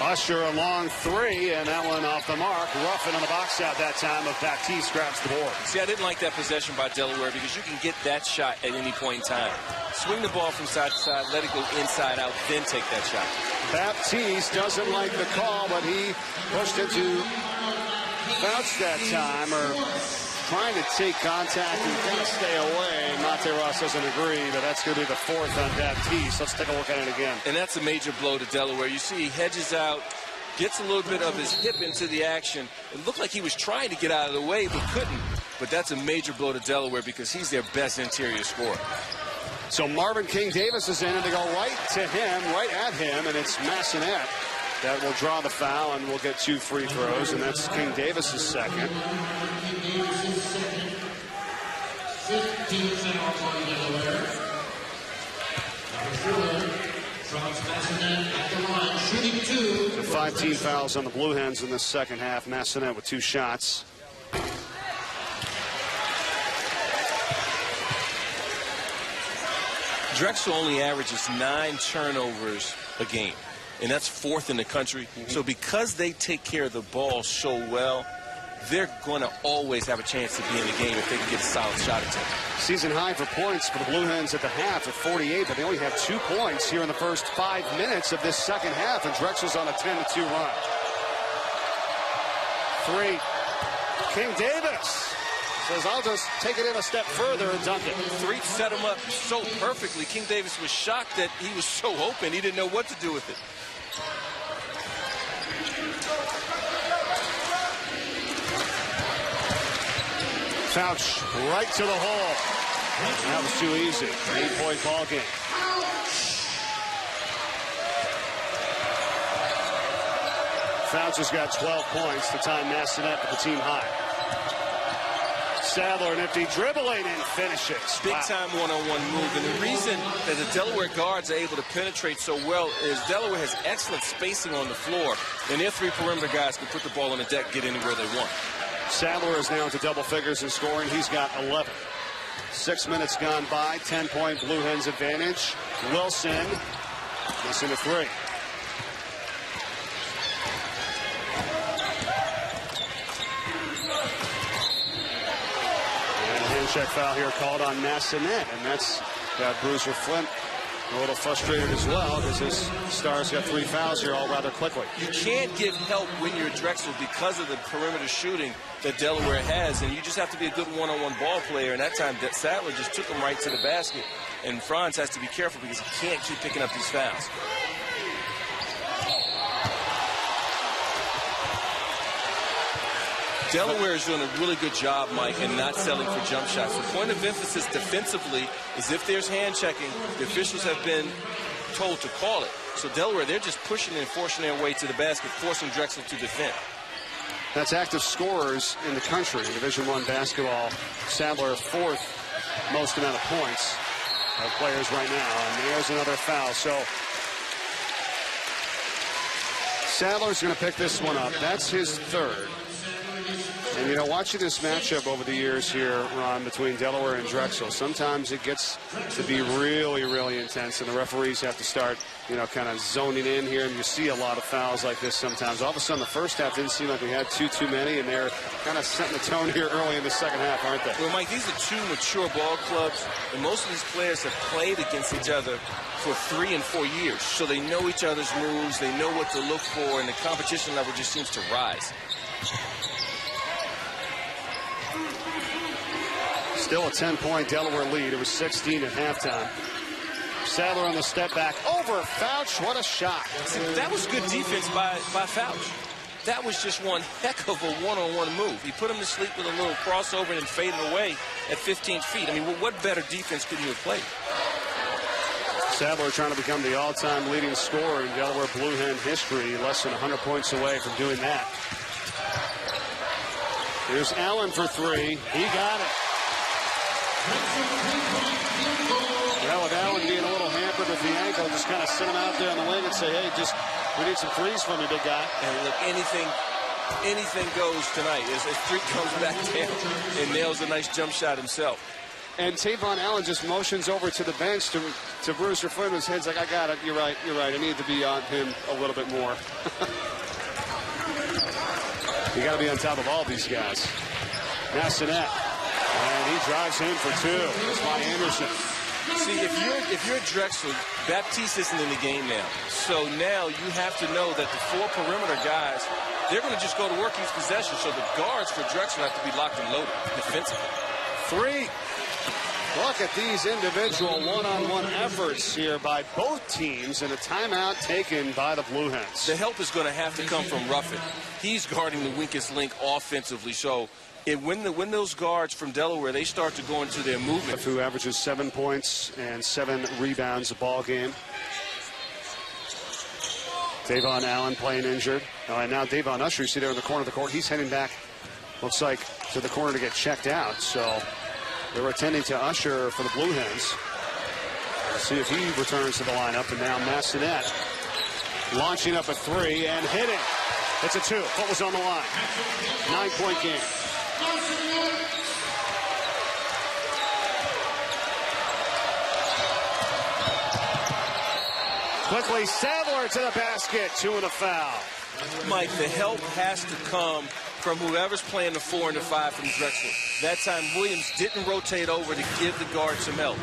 Usher a long three, and that one off the mark. Ruffin on the box out that time, of Baptiste grabs the board. See, I didn't like that possession by Delaware because you can get that shot at any point in time. Swing the ball from side to side, let it go inside out, then take that shot. Baptiste doesn't like the call, but he pushed into Fouch that time, or trying to take contact and kind of stay away. Monte Ross doesn't agree, but that's going to be the fourth on Baptiste. Let's take a look at it again. And that's a major blow to Delaware. You see he hedges out, gets a little bit of his hip into the action. It looked like he was trying to get out of the way, but couldn't. But that's a major blow to Delaware because he's their best interior scorer. So Marvin King-Davis is in, and they go right to him, right at him, and it's Massenet that will draw the foul, and we'll get 2 free throws, and that's King-Davis' second. 15 fouls on Delaware. Massenet at the line, shooting 2. So 5 team fouls on the Blue Hens in the second half. Massenet with 2 shots. Drexel only averages 9 turnovers a game, and that's 4th in the country. So because they take care of the ball so well, they're going to always have a chance to be in the game if they can get a solid shot attempt. Season high for points for the Blue Hens at the half at 48, but they only have 2 points here in the first 5 minutes of this second half, and Drexel's on a 10-2 run. 3. King-Davis says, I'll just take it in a step further and dunk it. 3 set him up so perfectly. King-Davis was shocked that he was so open, he didn't know what to do with it. Fouch right to the hole. That was too easy. 8-point ball game. Fouch has got 12 points to time Massenet for the team high. Sadler nifty dribbling and finishes. Big time one-on-one move. And the reason that the Delaware guards are able to penetrate so well is Delaware has excellent spacing on the floor, and their 3 perimeter guys can put the ball on the deck, get anywhere they want. Sadler is now into double figures in scoring. He's got 11. 6 minutes gone by. 10-point Blue Hens advantage. Wilson missing a 3. And a hand check foul here called on Massenet, and that's got Bruiser Flint a little frustrated as well because his Stars got 3 fouls here all rather quickly. You can't give help when you're Drexel because of the perimeter shooting that Delaware has, and you just have to be a good one-on-one ball player. And that time, Sadler just took him right to the basket, and Franz has to be careful because he can't keep picking up these fouls. Delaware is doing a really good job, Mike, in not selling for jump shots. The point of emphasis defensively is if there's hand checking, the officials have been told to call it. So Delaware, they're just pushing and forcing their way to the basket, forcing Drexel to defend. That's active scorers in the country in Division I basketball. Sadler 4th most amount of points of players right now. And there's another foul. So Sadler's going to pick this one up. That's his 3rd. And, you know, watching this matchup over the years here, Ron, between Delaware and Drexel, sometimes it gets to be really, really intense, and the referees have to start, you know, kind of zoning in here, and you see a lot of fouls like this sometimes. All of a sudden, the first half didn't seem like we had too many, and they're kind of setting the tone here early in the second half, aren't they? Well, Mike, these are 2 mature ball clubs, and most of these players have played against each other for 3 and 4 years, so they know each other's moves, they know what to look for, and the competition level just seems to rise. Still a 10-point Delaware lead. It was 16 at halftime. Sadler on the step back over Fouch. What a shot. See, that was good defense by Fouch. That was just one heck of a one-on-one move. He put him to sleep with a little crossover and then faded away at 15 feet. I mean, what better defense could you have played? Sadler trying to become the all-time leading scorer in Delaware Blue Hen history. Less than 100 points away from doing that. Here's Allen for 3. He got it. Well, with Allen being a little hampered with the ankle, just kind of sit him out there on the wing and say, hey, just We need some threes from you, big guy. And look, anything goes tonight. As Street comes back down and nails a nice jump shot himself. And Tavon Allen just motions over to the bench to Bruiser Flynn, whose head's like, I got it. You're right. I need to be on him a little bit more. You got to be on top of all these guys. Now Sinet. And he drives in for two. It's by Anderson. See, if you're Drexel, Baptiste isn't in the game now. So now you have to know that the four perimeter guys, they're going to just go to work each possession. So the guards for Drexel have to be locked and loaded defensively. Three. Look at these individual one-on-one efforts here by both teams, and a timeout taken by the Blue Hens. The help is going to have to come from Ruffin. He's guarding the weakest link offensively. So when those guards from Delaware, they start to go into their movement. Who averages 7 points and 7 rebounds a ball game. Tavon Allen playing injured. And now Davon Usher, you see there in the corner of the court. He's heading back, looks like, to the corner to get checked out. So they're attending to Usher for the Blue Hens. We'll see if he returns to the lineup. And now Massanet launching up a three and hitting. It's a two. What was on the line? 9-point game. Quickly, Sadler to the basket. 2 and a foul. Mike, the help has to come from whoever's playing the 4 and the 5 from Drexel. That time, Williams didn't rotate over to give the guard some help.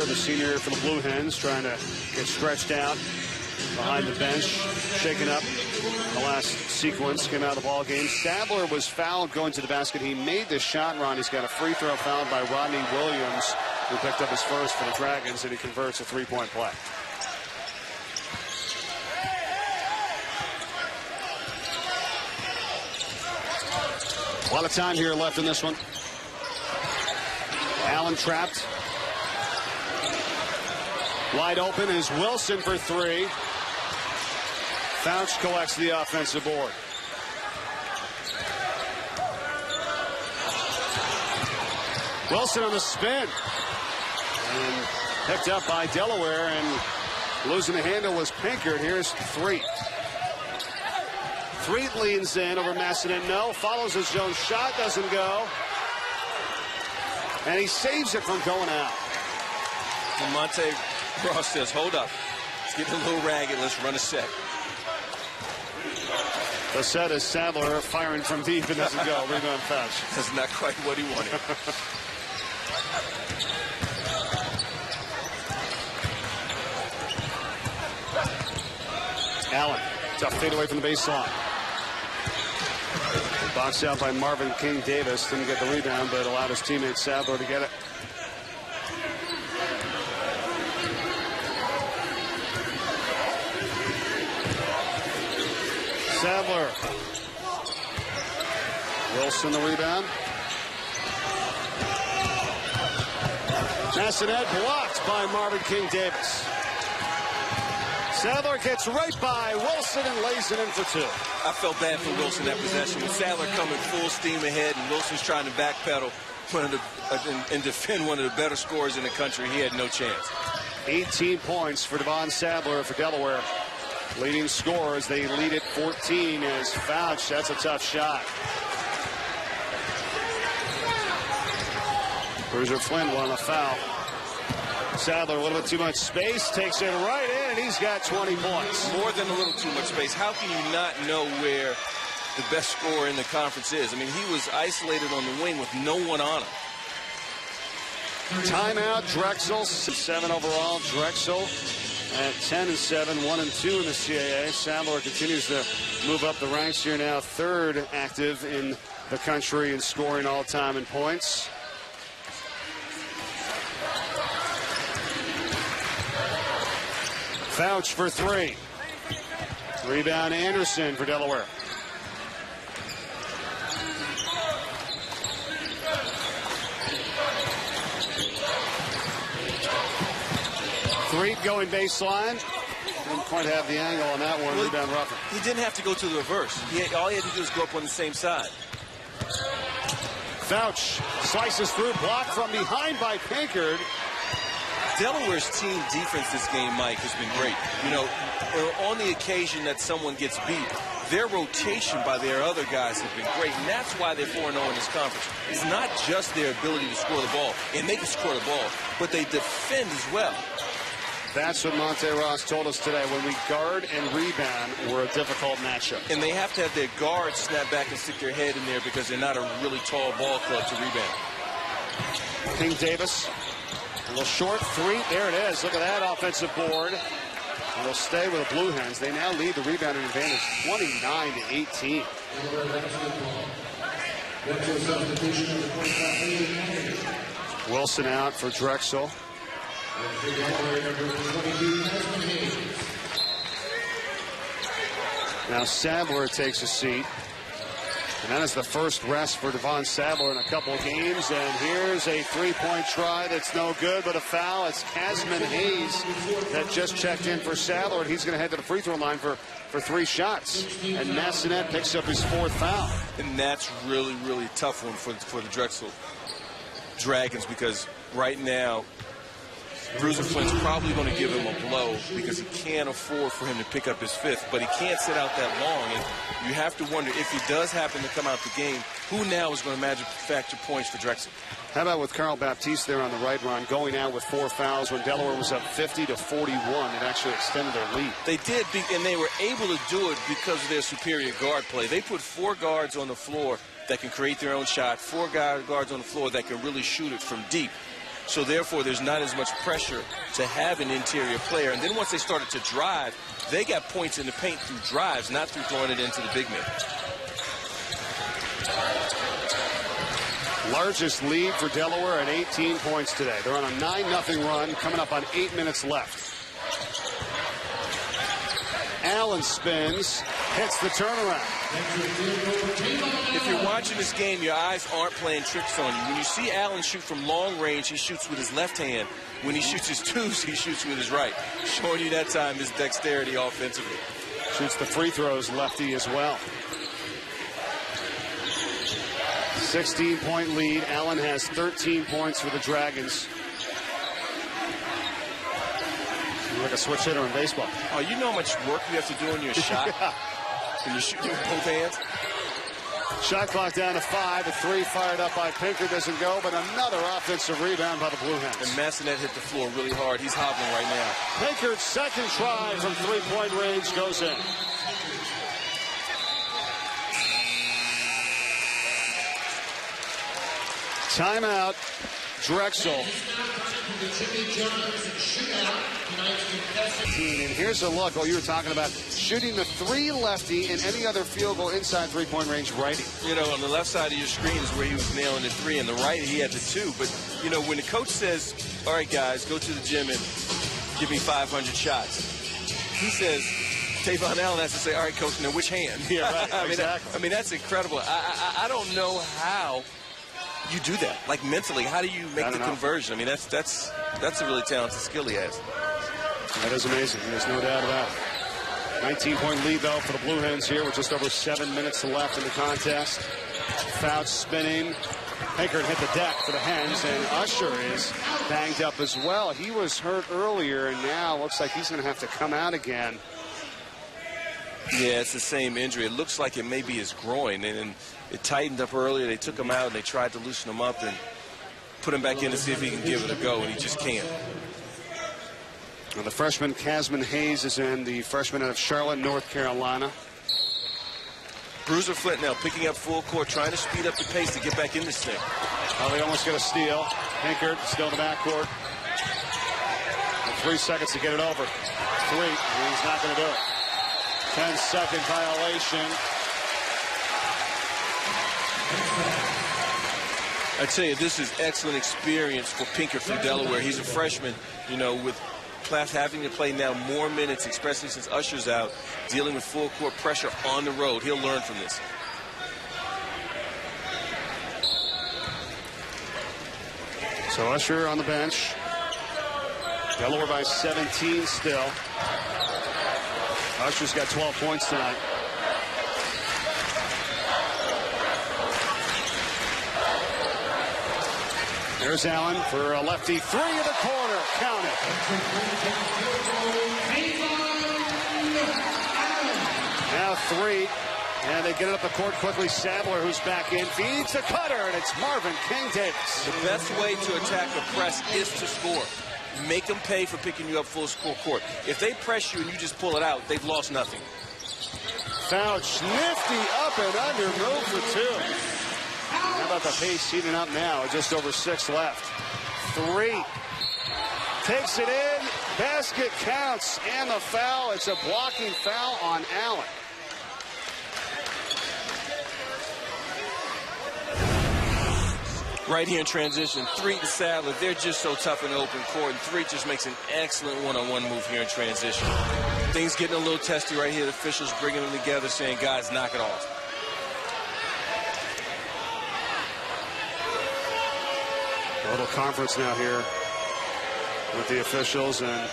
The senior for the Blue Hens trying to get stretched out behind the bench, shaken up the last sequence, came out of the ball game. Sadler was fouled going to the basket. He made the shot, Ron. He's got a free throw fouled by Rodney Williams, who picked up his first for the Dragons, and he converts a three-point play. A lot of time here left in this one. Allen trapped. Wide open is Wilson for three. Fouch collects the offensive board. Wilson on the spin. And picked up by Delaware, and losing the handle was Pinkard. Here's three. Three leans in over Massanet. No, follows his own shot, doesn't go. And he saves it from going out. And Monte Ross says, hold up. It's getting a little ragged. Let's run a set. The set is Sadler firing from deep and doesn't go. Rebound Fouch. That's not quite what he wanted. Allen, tough fade away from the baseline. Boxed out by Marvin King Davis. Didn't get the rebound, but allowed his teammate Sadler to get it. Sadler. Wilson the rebound. Massanet blocked by Marvin King Davis. Sadler gets right by Wilson and lays it in for two. I felt bad for Wilson that possession. With Sadler coming full steam ahead and Wilson's trying to backpedal and defend one of the better scorers in the country, he had no chance. 18 points for Devon Sadler for Delaware. Leading scorers, they lead at 14 as Fouch. That's a tough shot. Bruiser Flynn won a foul. Sadler a little bit too much space, takes it right in, and he's got 20 points. More than a little too much space. How can you not know where the best scorer in the conference is? I mean, he was isolated on the wing with no one on him. Timeout, Drexel, 7 overall. Drexel at 10-7, 1-2 in the CAA. Sadler continues to move up the ranks here now, third active in the country in scoring all time in points. Fouch for three. Rebound Anderson for Delaware. Three going baseline. Didn't quite have the angle on that one. Rebound Ruffin. He didn't have to go to the reverse. All he had to do was go up on the same side. Fouch slices through, blocked from behind by Pinkard. Delaware's team defense this game, Mike, has been great. You know, on the occasion that someone gets beat, their rotation by their other guys have been great, and that's why they're 4-0 in this conference. It's not just their ability to score the ball, and they can score the ball, but they defend as well. That's what Monte Ross told us today. When we guard and rebound, we're a difficult matchup. And they have to have their guards snap back and stick their head in there because they're not a really tall ball club to rebound. King Davis, a little short three. There it is. Look at that offensive board. And they'll stay with the Blue Hens. They now lead the rebounding advantage 29-18. Wilson out for Drexel. Now Sadler takes a seat. And that is the first rest for Devon Sadler in a couple of games. And here's a three-point try that's no good, but a foul. It's Casman Hayes that just checked in for Sadler, and he's going to head to the free throw line for 3 shots. And Massonet picks up his 4th foul. And that's really, really a tough one for the Drexel Dragons, because right now, Bruiser Flint's probably going to give him a blow because he can't afford for him to pick up his 5th, but he can't sit out that long. And you have to wonder, if he does happen to come out the game, who now is going to manufacture points for Drexel? How about with Carl Baptiste there on the right run, going out with 4 fouls when Delaware was up 50-41. It actually extended their lead. They did, and they were able to do it because of their superior guard play. They put 4 guards on the floor that can create their own shot, 4 guards on the floor that can really shoot it from deep. So therefore, there's not as much pressure to have an interior player. And then once they started to drive, they got points in the paint through drives, not through throwing it into the big man. Largest lead for Delaware at 18 points today. They're on a 9-0 run, coming up on 8 minutes left. Allen spins, hits the turnaround. If you're watching this game, your eyes aren't playing tricks on you. When you see Allen shoot from long range, he shoots with his left hand. When he shoots his twos, he shoots with his right, showing you that time his dexterity offensively. Shoots the free throws lefty as well. 16-point lead. Allen has 13 points for the Dragons. Like a switch hitter in baseball. Oh, you know how much work you have to do on your shot? Yeah. When you shoot with both hands? Shot clock down to 5. A 3 fired up by Pinker doesn't go, but another offensive rebound by the Blue Hens. And Massonet hit the floor really hard. He's hobbling right now. Pinker's second try from 3-point range goes in. Timeout, Drexel. And here's a look. Oh, you were talking about shooting the 3 lefty and any other field goal inside 3-point range righty. You know, on the left side of your screen is where he was nailing the 3, and the right he had the 2. But, you know, when the coach says, all right, guys, go to the gym and give me 500 shots, he says, Tavon Allen has to say, all right, coach, now which hand? Yeah, right, exactly. I mean, that's incredible. I don't know how you do that. Like, mentally, how do you make the conversion? I mean, that's a really talented skill he has. That is amazing. There's no doubt about it. 19-point lead, though, for the Blue Hens here with just over 7 minutes left in the contest. Foul spinning. Pinkert hit the deck for the Hens, and Usher is banged up as well. He was hurt earlier, and now looks like he's going to have to come out again. Yeah, it's the same injury. It looks like it may be his groin, and it tightened up earlier. They took him out, and they tried to loosen him up and put him back in to see if he can give it a go, and he just can't. Well, the freshman Casman Hayes is in, the freshman out of Charlotte, North Carolina. Bruiser Flint now picking up full court, trying to speed up the pace to get back in this thing. Oh, they almost get a steal. Pinkert still in the backcourt. 3 seconds to get it over. 3, and he's not going to do it. 10-second violation. I tell you, this is excellent experience for Pinkert from Delaware. He's a freshman, you know, with having to play now more minutes, especially since Usher's out, dealing with full court pressure on the road. He'll learn from this. So Usher on the bench. Delaware by 17 still. Usher's got 12 points tonight. There's Allen for a lefty three in the corner. Count it. Now three. And they get it up the court quickly. Sadler, who's back in, feeds the cutter, and it's Marvin King-Davis. The best way to attack a press is to score. Make them pay for picking you up full score court. If they press you and you just pull it out, they've lost nothing. Fouch, nifty up and under, move for two. How about the pace heating up now? Just over 6 left. Three. Takes it in. Basket counts. And the foul. It's a blocking foul on Allen. Right here in transition, 3 to Sadler. They're just so tough in the open court, and 3 just makes an excellent one-on-one move here in transition. Things getting a little testy right here. The officials bringing them together, saying, guys, knock it off. A little conference now here with the officials, and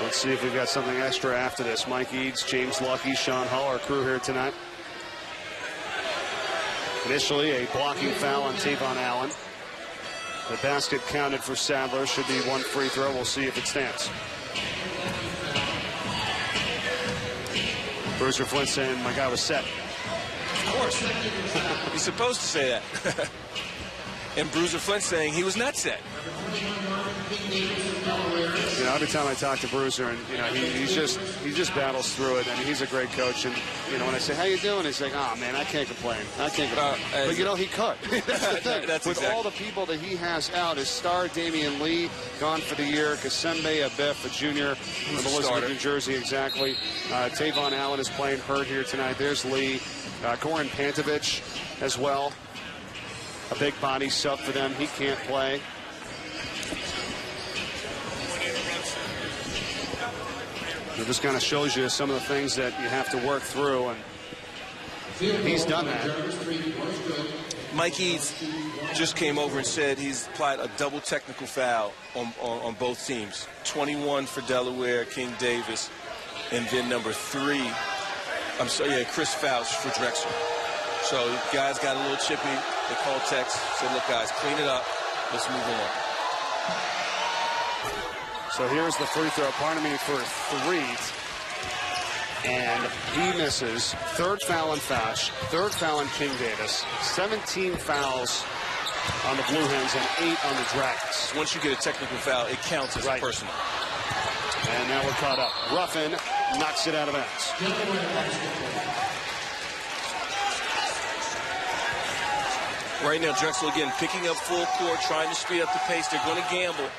let's see if we've got something extra after this. Mike Eads, James Lucky, Sean Hull, our crew here tonight. Initially, a blocking foul on Tavon Allen. The basket counted for Sadler. Should be 1 free throw. We'll see if it stands. Bruiser Flint saying my guy was set. Of course. You're supposed to say that. And Bruiser Flint saying he was not set. You know, every time I talk to Bruiser, and you know, he just battles through it, and he's a great coach. And you know, when I say how you doing, he's like, oh man, I can't complain. But you know, he could. That's the thing. That's with exactly. all the people that he has out, his star Damian Lee gone for the year, Kasembe Abiff, a junior from Elizabeth, New Jersey, exactly. Tavon Allen is playing hurt here tonight. There's Lee, Goran Pantovic as well. A big body sub for them. He can't play. It just kind of shows you some of the things that you have to work through, and he's done that. Mike Eads just came over and said he's applied a double technical foul on both teams. 21 for Delaware, King-Davis, and then number 3, Chris Fouch for Drexel. So guys got a little chippy. They called text, said, look guys, clean it up. Let's move on. So here's the free throw, for 3. And he misses. 3rd foul on Fouch, 3rd foul on King-Davis, 17 fouls on the Blue Hens and 8 on the Dragons. Once you get a technical foul, it counts as a personal. And now we're caught up. Ruffin knocks it out of bounds. Right now, Drexel again picking up full court, trying to speed up the pace. They're going to gamble.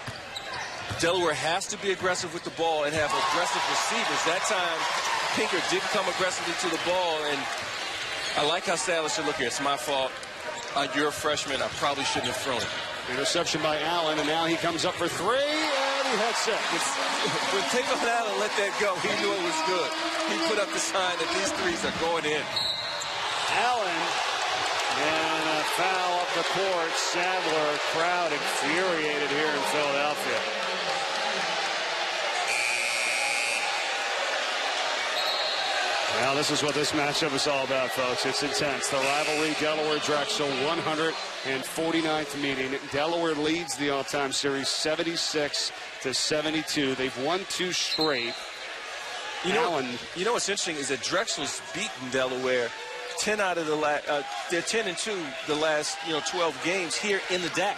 Delaware has to be aggressive with the ball and have aggressive receivers. That time, Pinker didn't come aggressively to the ball, and I like how Sadler said, look here, it's my fault. You're a freshman. I probably shouldn't have thrown it. Interception by Allen, and now he comes up for 3, and he hits it. When Tavon Allen let that go, he knew it was good. He put up the sign that these threes are going in. Allen, and a foul up the court. Sadler, crowd infuriated here in Philadelphia. Well, this is what this matchup is all about, folks. It's intense. The rivalry, Delaware-Drexel, 149th meeting. Delaware leads the all-time series 76-72. They've won 2 straight. You know what's interesting is that Drexel's beaten Delaware 10 out of the last. They're 10-2 the last 12 games here in the DAC.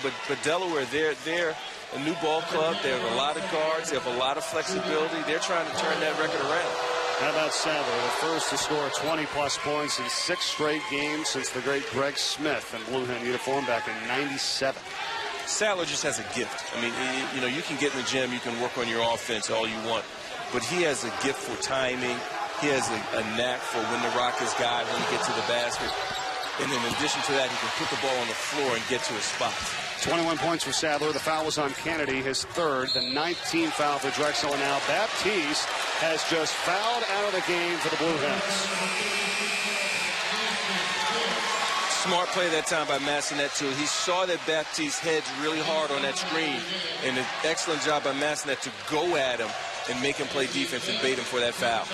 But Delaware, they're a new ball club. They have a lot of guards. They have a lot of flexibility. They're trying to turn that record around. How about Sadler, the first to score 20-plus points in 6 straight games since the great Greg Smith in Blue Hen uniform back in '97. Sadler just has a gift. I mean, you can get in the gym, you can work on your offense all you want, but he has a gift for timing. He has a knack for when the rock is guide, when he gets to the basket. And in addition to that, he can put the ball on the floor and get to his spot. 21 points for Sadler. The foul was on Kennedy, his 3rd, the 19th foul for Drexel. And now Baptiste has just fouled out of the game for the Blue Hens. Smart play that time by Massanet, too. He saw that Baptiste heads really hard on that screen, and an excellent job by Massanet to go at him and make him play defense and bait him for that foul.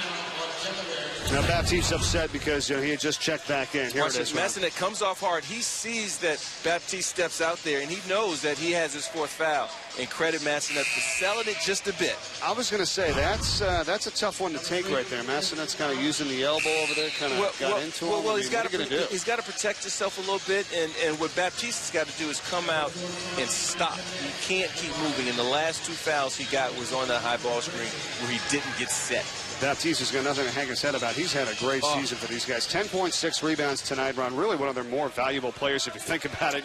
Now Baptiste's upset because he had just checked back in. Here it is. Massenet comes off hard. He sees that Baptiste steps out there, and he knows that he has his fourth foul. And credit Massenet for selling it just a bit. I was going to say, that's a tough one to take right there. Massenet's kind of using the elbow over there, kind of got into him. Well, he's got to protect himself a little bit, and what Baptiste has got to do is come out and stop. He can't keep moving, and the last two fouls he got was on that high ball screen where he didn't get set. Baptiste has got nothing to hang his head about. He's had a great season for these guys. 10.6 rebounds tonight, Ron. Really one of their more valuable players, if you think about it,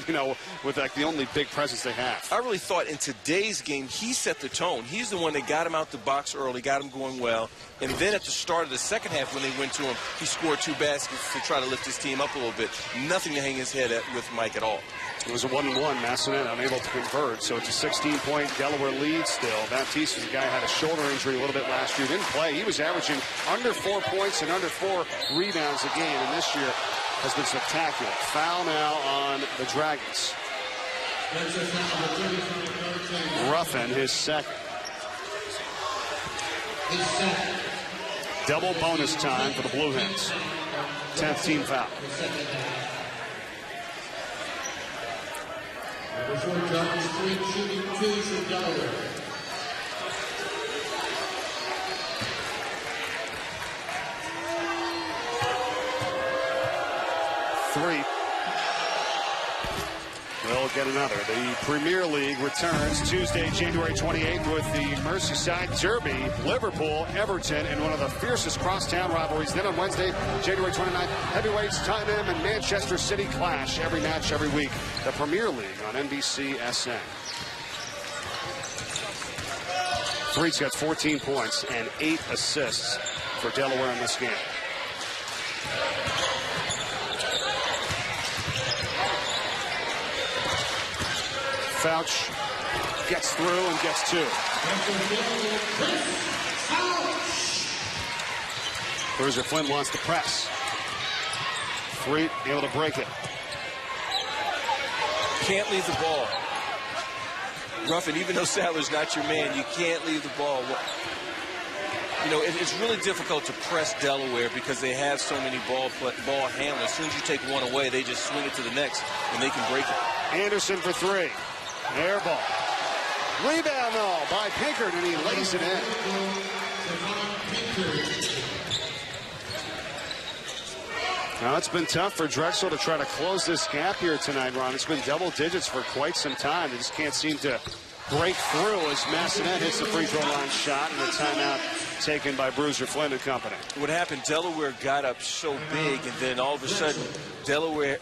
with like the only big presence they have. I really thought in today's game, he set the tone. He's the one that got him out the box early, got him going well. And then at the start of the second half, when they went to him, he scored 2 baskets to try to lift his team up a little bit. Nothing to hang his head at with Mike at all. It was a 1-1. Massenet unable to convert, so it's a 16-point Delaware lead still. Baptiste was a guy who had a shoulder injury a little bit last year. Didn't play. He was averaging under 4 points and under 4 rebounds a game, and this year has been spectacular. Foul now on the Dragons. Ruffin, his second. Double bonus time for the Blue Hens. 10th team foul. Number 4, John Street, shooting 2 for Delaware. Three. We'll get another. The Premier League returns Tuesday, January 28th with the Merseyside Derby, Liverpool, Everton, in one of the fiercest crosstown rivalries. Then on Wednesday, January 29th, heavyweights Tottenham and Manchester City clash. Every match, every week. The Premier League on NBC-SN. Freet's got 14 points and 8 assists for Delaware in this game. Fouch gets through and gets 2. Bruiser Flynn wants to press. Freet able to break it. Can't leave the ball. Ruffin, even though Sadler's not your man, you can't leave the ball. It's really difficult to press Delaware because they have so many ball handlers. As soon as you take one away, they just swing it to the next, and they can break it. Anderson for 3. Air ball. Rebound, though, by Pinkard, and he lays it in. Now, it's been tough for Drexel to try to close this gap here tonight, Ron. It's been double digits for quite some time. They just can't seem to break through as Massenet hits the free throw line shot, and a timeout taken by Bruiser Flynn and company. What happened, Delaware got up so big, and then all of a sudden,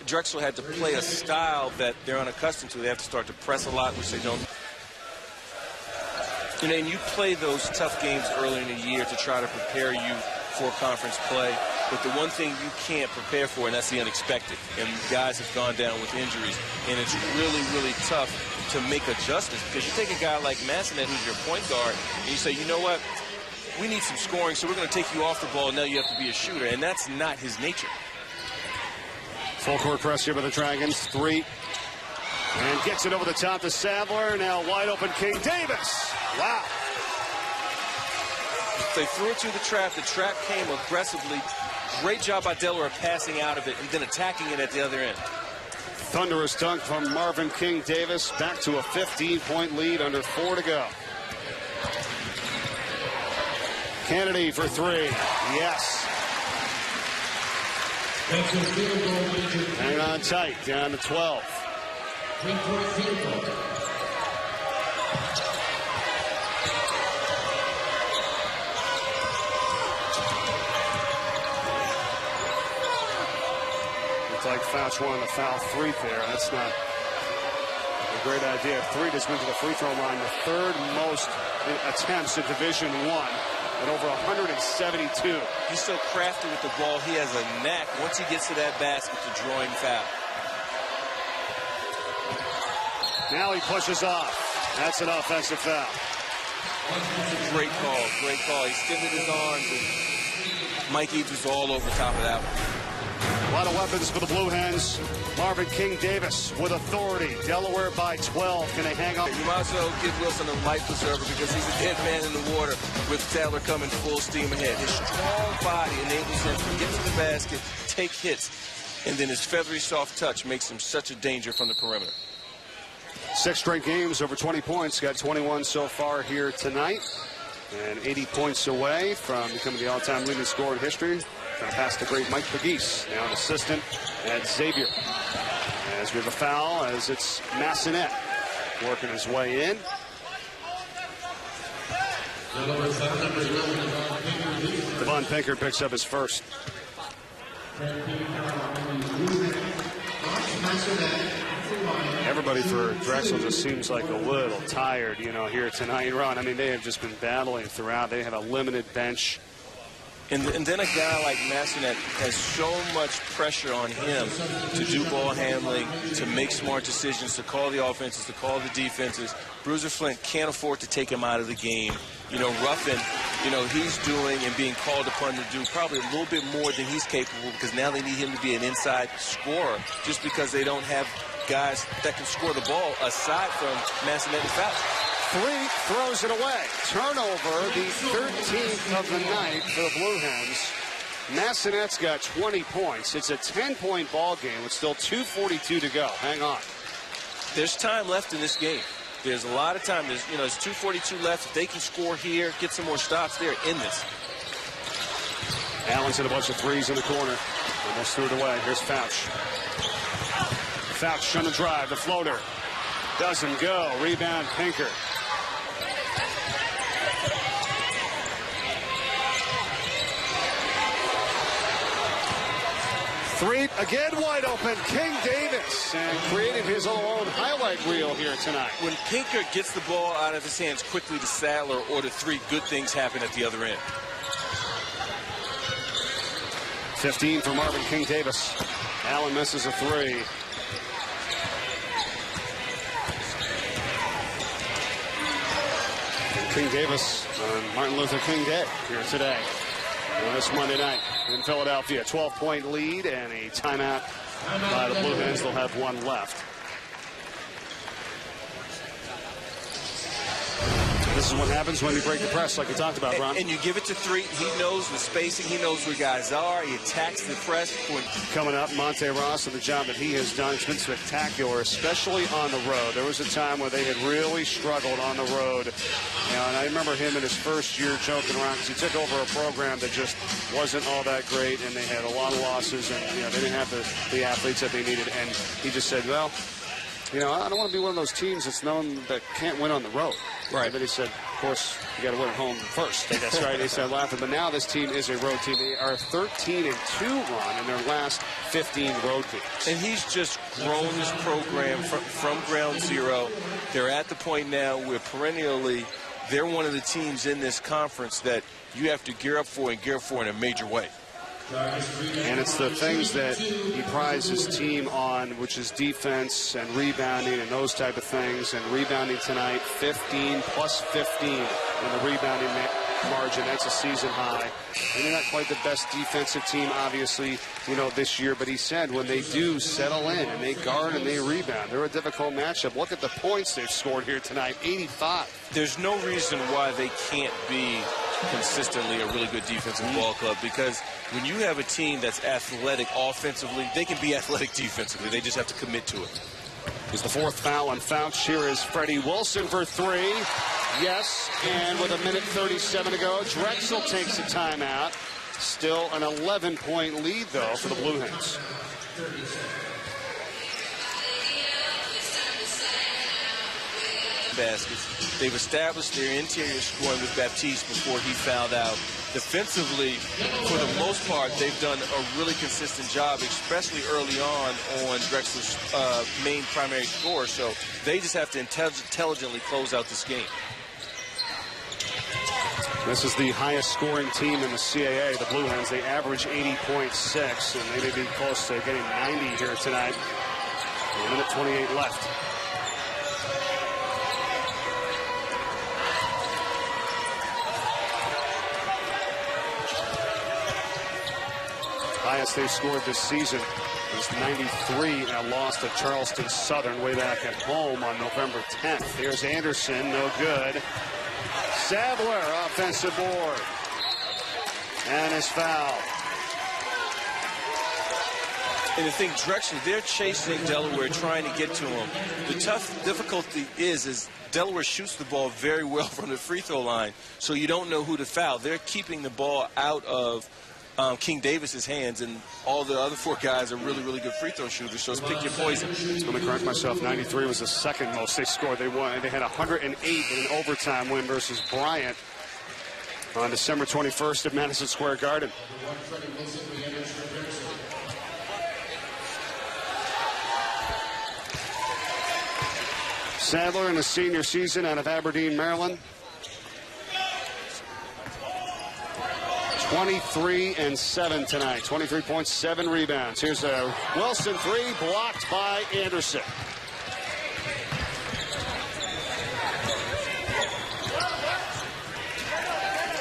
Drexel had to play a style that they're unaccustomed to. They have to start to press a lot, which they don't. And you play those tough games early in the year to try to prepare you for conference play. But the one thing you can't prepare for, and that's the unexpected. And guys have gone down with injuries. And it's really, really tough to make adjustments because you take a guy like Massenet, who's your point guard, and you say, you know what? We need some scoring, so we're going to take you off the ball, and now you have to be a shooter. And that's not his nature. Full court press here by the Dragons. 3. And gets it over the top to Sadler. Now wide open King Davis. Wow. They threw it to the trap. The trap came aggressively. Great job by Delaware passing out of it and then attacking it at the other end. Thunderous dunk from Marvin King Davis. Back to a 15-point lead under 4 to go. Kennedy for 3. Yes. Hang on tight. Down to 12. Looks like Fouch wanted to foul Freet there. That's not a great idea. Freet has been to the free throw line the 3rd most attempts at Division I at over 172. He's so crafty with the ball. He has a knack, once he gets to that basket, to drawing foul. Now he pushes off. That's an offensive foul. Great call, great call. He extended his arms, and Mike Eads was all over top of that one. A lot lot of weapons for the Blue Hens. Marvin King Davis with authority. Delaware by 12. Can they hang on? You might as well give Wilson a life preserver because he's a dead man in the water with Sadler coming full steam ahead. His strong body enables him to get to the basket, take hits, and then his feathery soft touch makes him such a danger from the perimeter. 6 straight games over 20 points. Got 21 so far here tonight. And 80 points away from becoming the all-time leading scorer in history. Going to pass the great Mike Pegues, now an assistant at Xavier. As we have a foul, as it's Massenet working his way in. Devon Pinker picks up his first. Everybody for Drexel just seems like a little tired, you know, here tonight, Ron. I mean, they have just been battling throughout. They have a limited bench. And then a guy like Massenet has so much pressure on him to do ball handling, to make smart decisions, to call the offenses, to call the defenses. Bruiser Flint can't afford to take him out of the game. You know, Ruffin, you know, he's doing and being called upon to do probably a little bit more than he's capable because now they need him to be an inside scorer just because they don't have guys that can score the ball aside from Massenet and Fouch. 3, throws it away. Turnover, the 13th of the night for the Blue Hens. Massenet's got 20 points. It's a 10-point ball game with still 2:42 to go. Hang on. There's time left in this game. There's a lot of time. There's 2:42 left. If they can score here, get some more stops, they're in this. Allen's hit a bunch of threes in the corner. Almost threw it away. Here's Fouch. Fouch on the drive. The floater doesn't go. Rebound, Pinker. Three, again wide open, King Davis, and creating his own highlight reel here tonight. When Pinker gets the ball out of his hands quickly to Sadler or to 3, good things happen at the other end. 15 for Marvin King Davis. Allen misses a 3. And King Davis on Martin Luther King Day here today. This Monday night in Philadelphia. 12-point lead and a timeout by the Blue Hens. They'll have 1 left. This is what happens when we break the press, like we talked about, Ron. And you give it to 3. He knows the spacing. He knows where guys are. He attacks the press. Coming up, Monte Ross and the job that he has done. It's been spectacular, especially on the road. There was a time where they had really struggled on the road. And I remember him in his first year joking around because he took over a program that just wasn't all that great, and they had a lot of losses, and they didn't have the athletes that they needed. And he just said, well, I don't want to be one of those teams that's known that can't win on the road. Right. But he said, of course, you got to win at home first. I guess, right? He said, laughing. But now this team is a road team. They are 13-2 run in their last 15 road games. And he's just grown this program from ground zero. They're at the point now where perennially they're one of the teams in this conference that you have to gear up for and gear up for in a major way. And it's the things that he prides his team on, which is defense and rebounding and those type of things. And rebounding tonight, 15 plus 15 in the rebounding margin. That's a season high. And they're not quite the best defensive team, obviously, this year. But he said when they do settle in and they guard and they rebound, they're a difficult matchup. Look at the points they've scored here tonight, 85. There's no reason why they can't be consistently a really good defensive ball club, because when you have a team that's athletic offensively, they can be athletic defensively. They just have to commit to it. It's the 4th foul on Fouch. Here is Freddie Wilson for 3. Yes, and with 1:37 to go, Drexel takes a timeout. Still an 11-point lead, though, for the Blue Hens. Baskets. They've established their interior scoring with Baptiste before he fouled out. Defensively, for the most part, they've done a really consistent job, especially early on Drexel's main primary scorer. So they just have to intelligently close out this game. This is the highest scoring team in the CAA, the Blue Hens. They average 80.6, and they may be close to getting 90 here tonight. 1:28 left. Highest they scored this season was 93 in a loss to Charleston Southern way back at home on November 10th. Here's Anderson, no good. Sadler, offensive board. And his foul. And the thing, Drexel, they're chasing Delaware, trying to get to him. The difficulty is Delaware shoots the ball very well from the free throw line, so you don't know who to foul. They're keeping the ball out of King Davis's hands, and all the other 4 guys are really, really good free throw shooters, so it's pick your poison. Let me correct myself. 93 was the second most they scored. They won. They had 108 in an overtime win versus Bryant on December 21st at Madison Square Garden. Sadler in the senior season out of Aberdeen, Maryland. 23 and 7 tonight. 23.7 rebounds. Here's a Wilson 3 blocked by Anderson.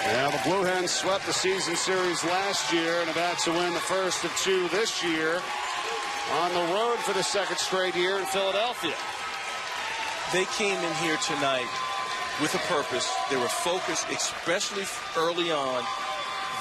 Now the Blue Hens swept the season series last year and about to win the first of 2 this year on the road for the second straight year in Philadelphia. They came in here tonight with a purpose. They were focused, especially early on.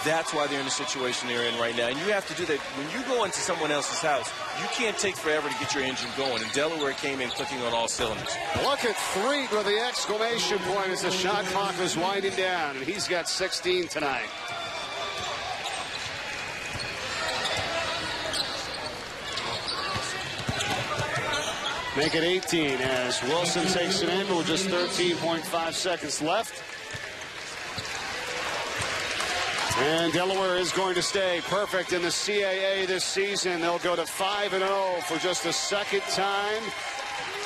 That's why they're in the situation they're in right now. And you have to do that. When you go into someone else's house, you can't take forever to get your engine going. And Delaware came in clicking on all cylinders. Look at Threet with the exclamation point as the shot clock is winding down. And he's got 16 tonight. Make it 18 as Wilson takes it in with just 13.5 seconds left. And Delaware is going to stay perfect in the CAA this season. They'll go to 5-0 for just the second time.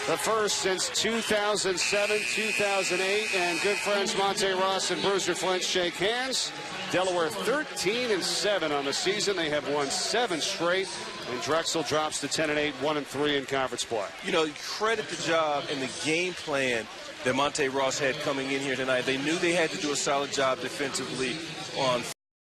The first since 2007, 2008. And good friends Monte Ross and Bruiser Flint shake hands. Delaware 13-7 on the season. They have won 7 straight. And Drexel drops to 10-8, 1-3 in conference play. You know, credit the job and the game plan that Monte Ross had coming in here tonight. They knew they had to do a solid job defensively on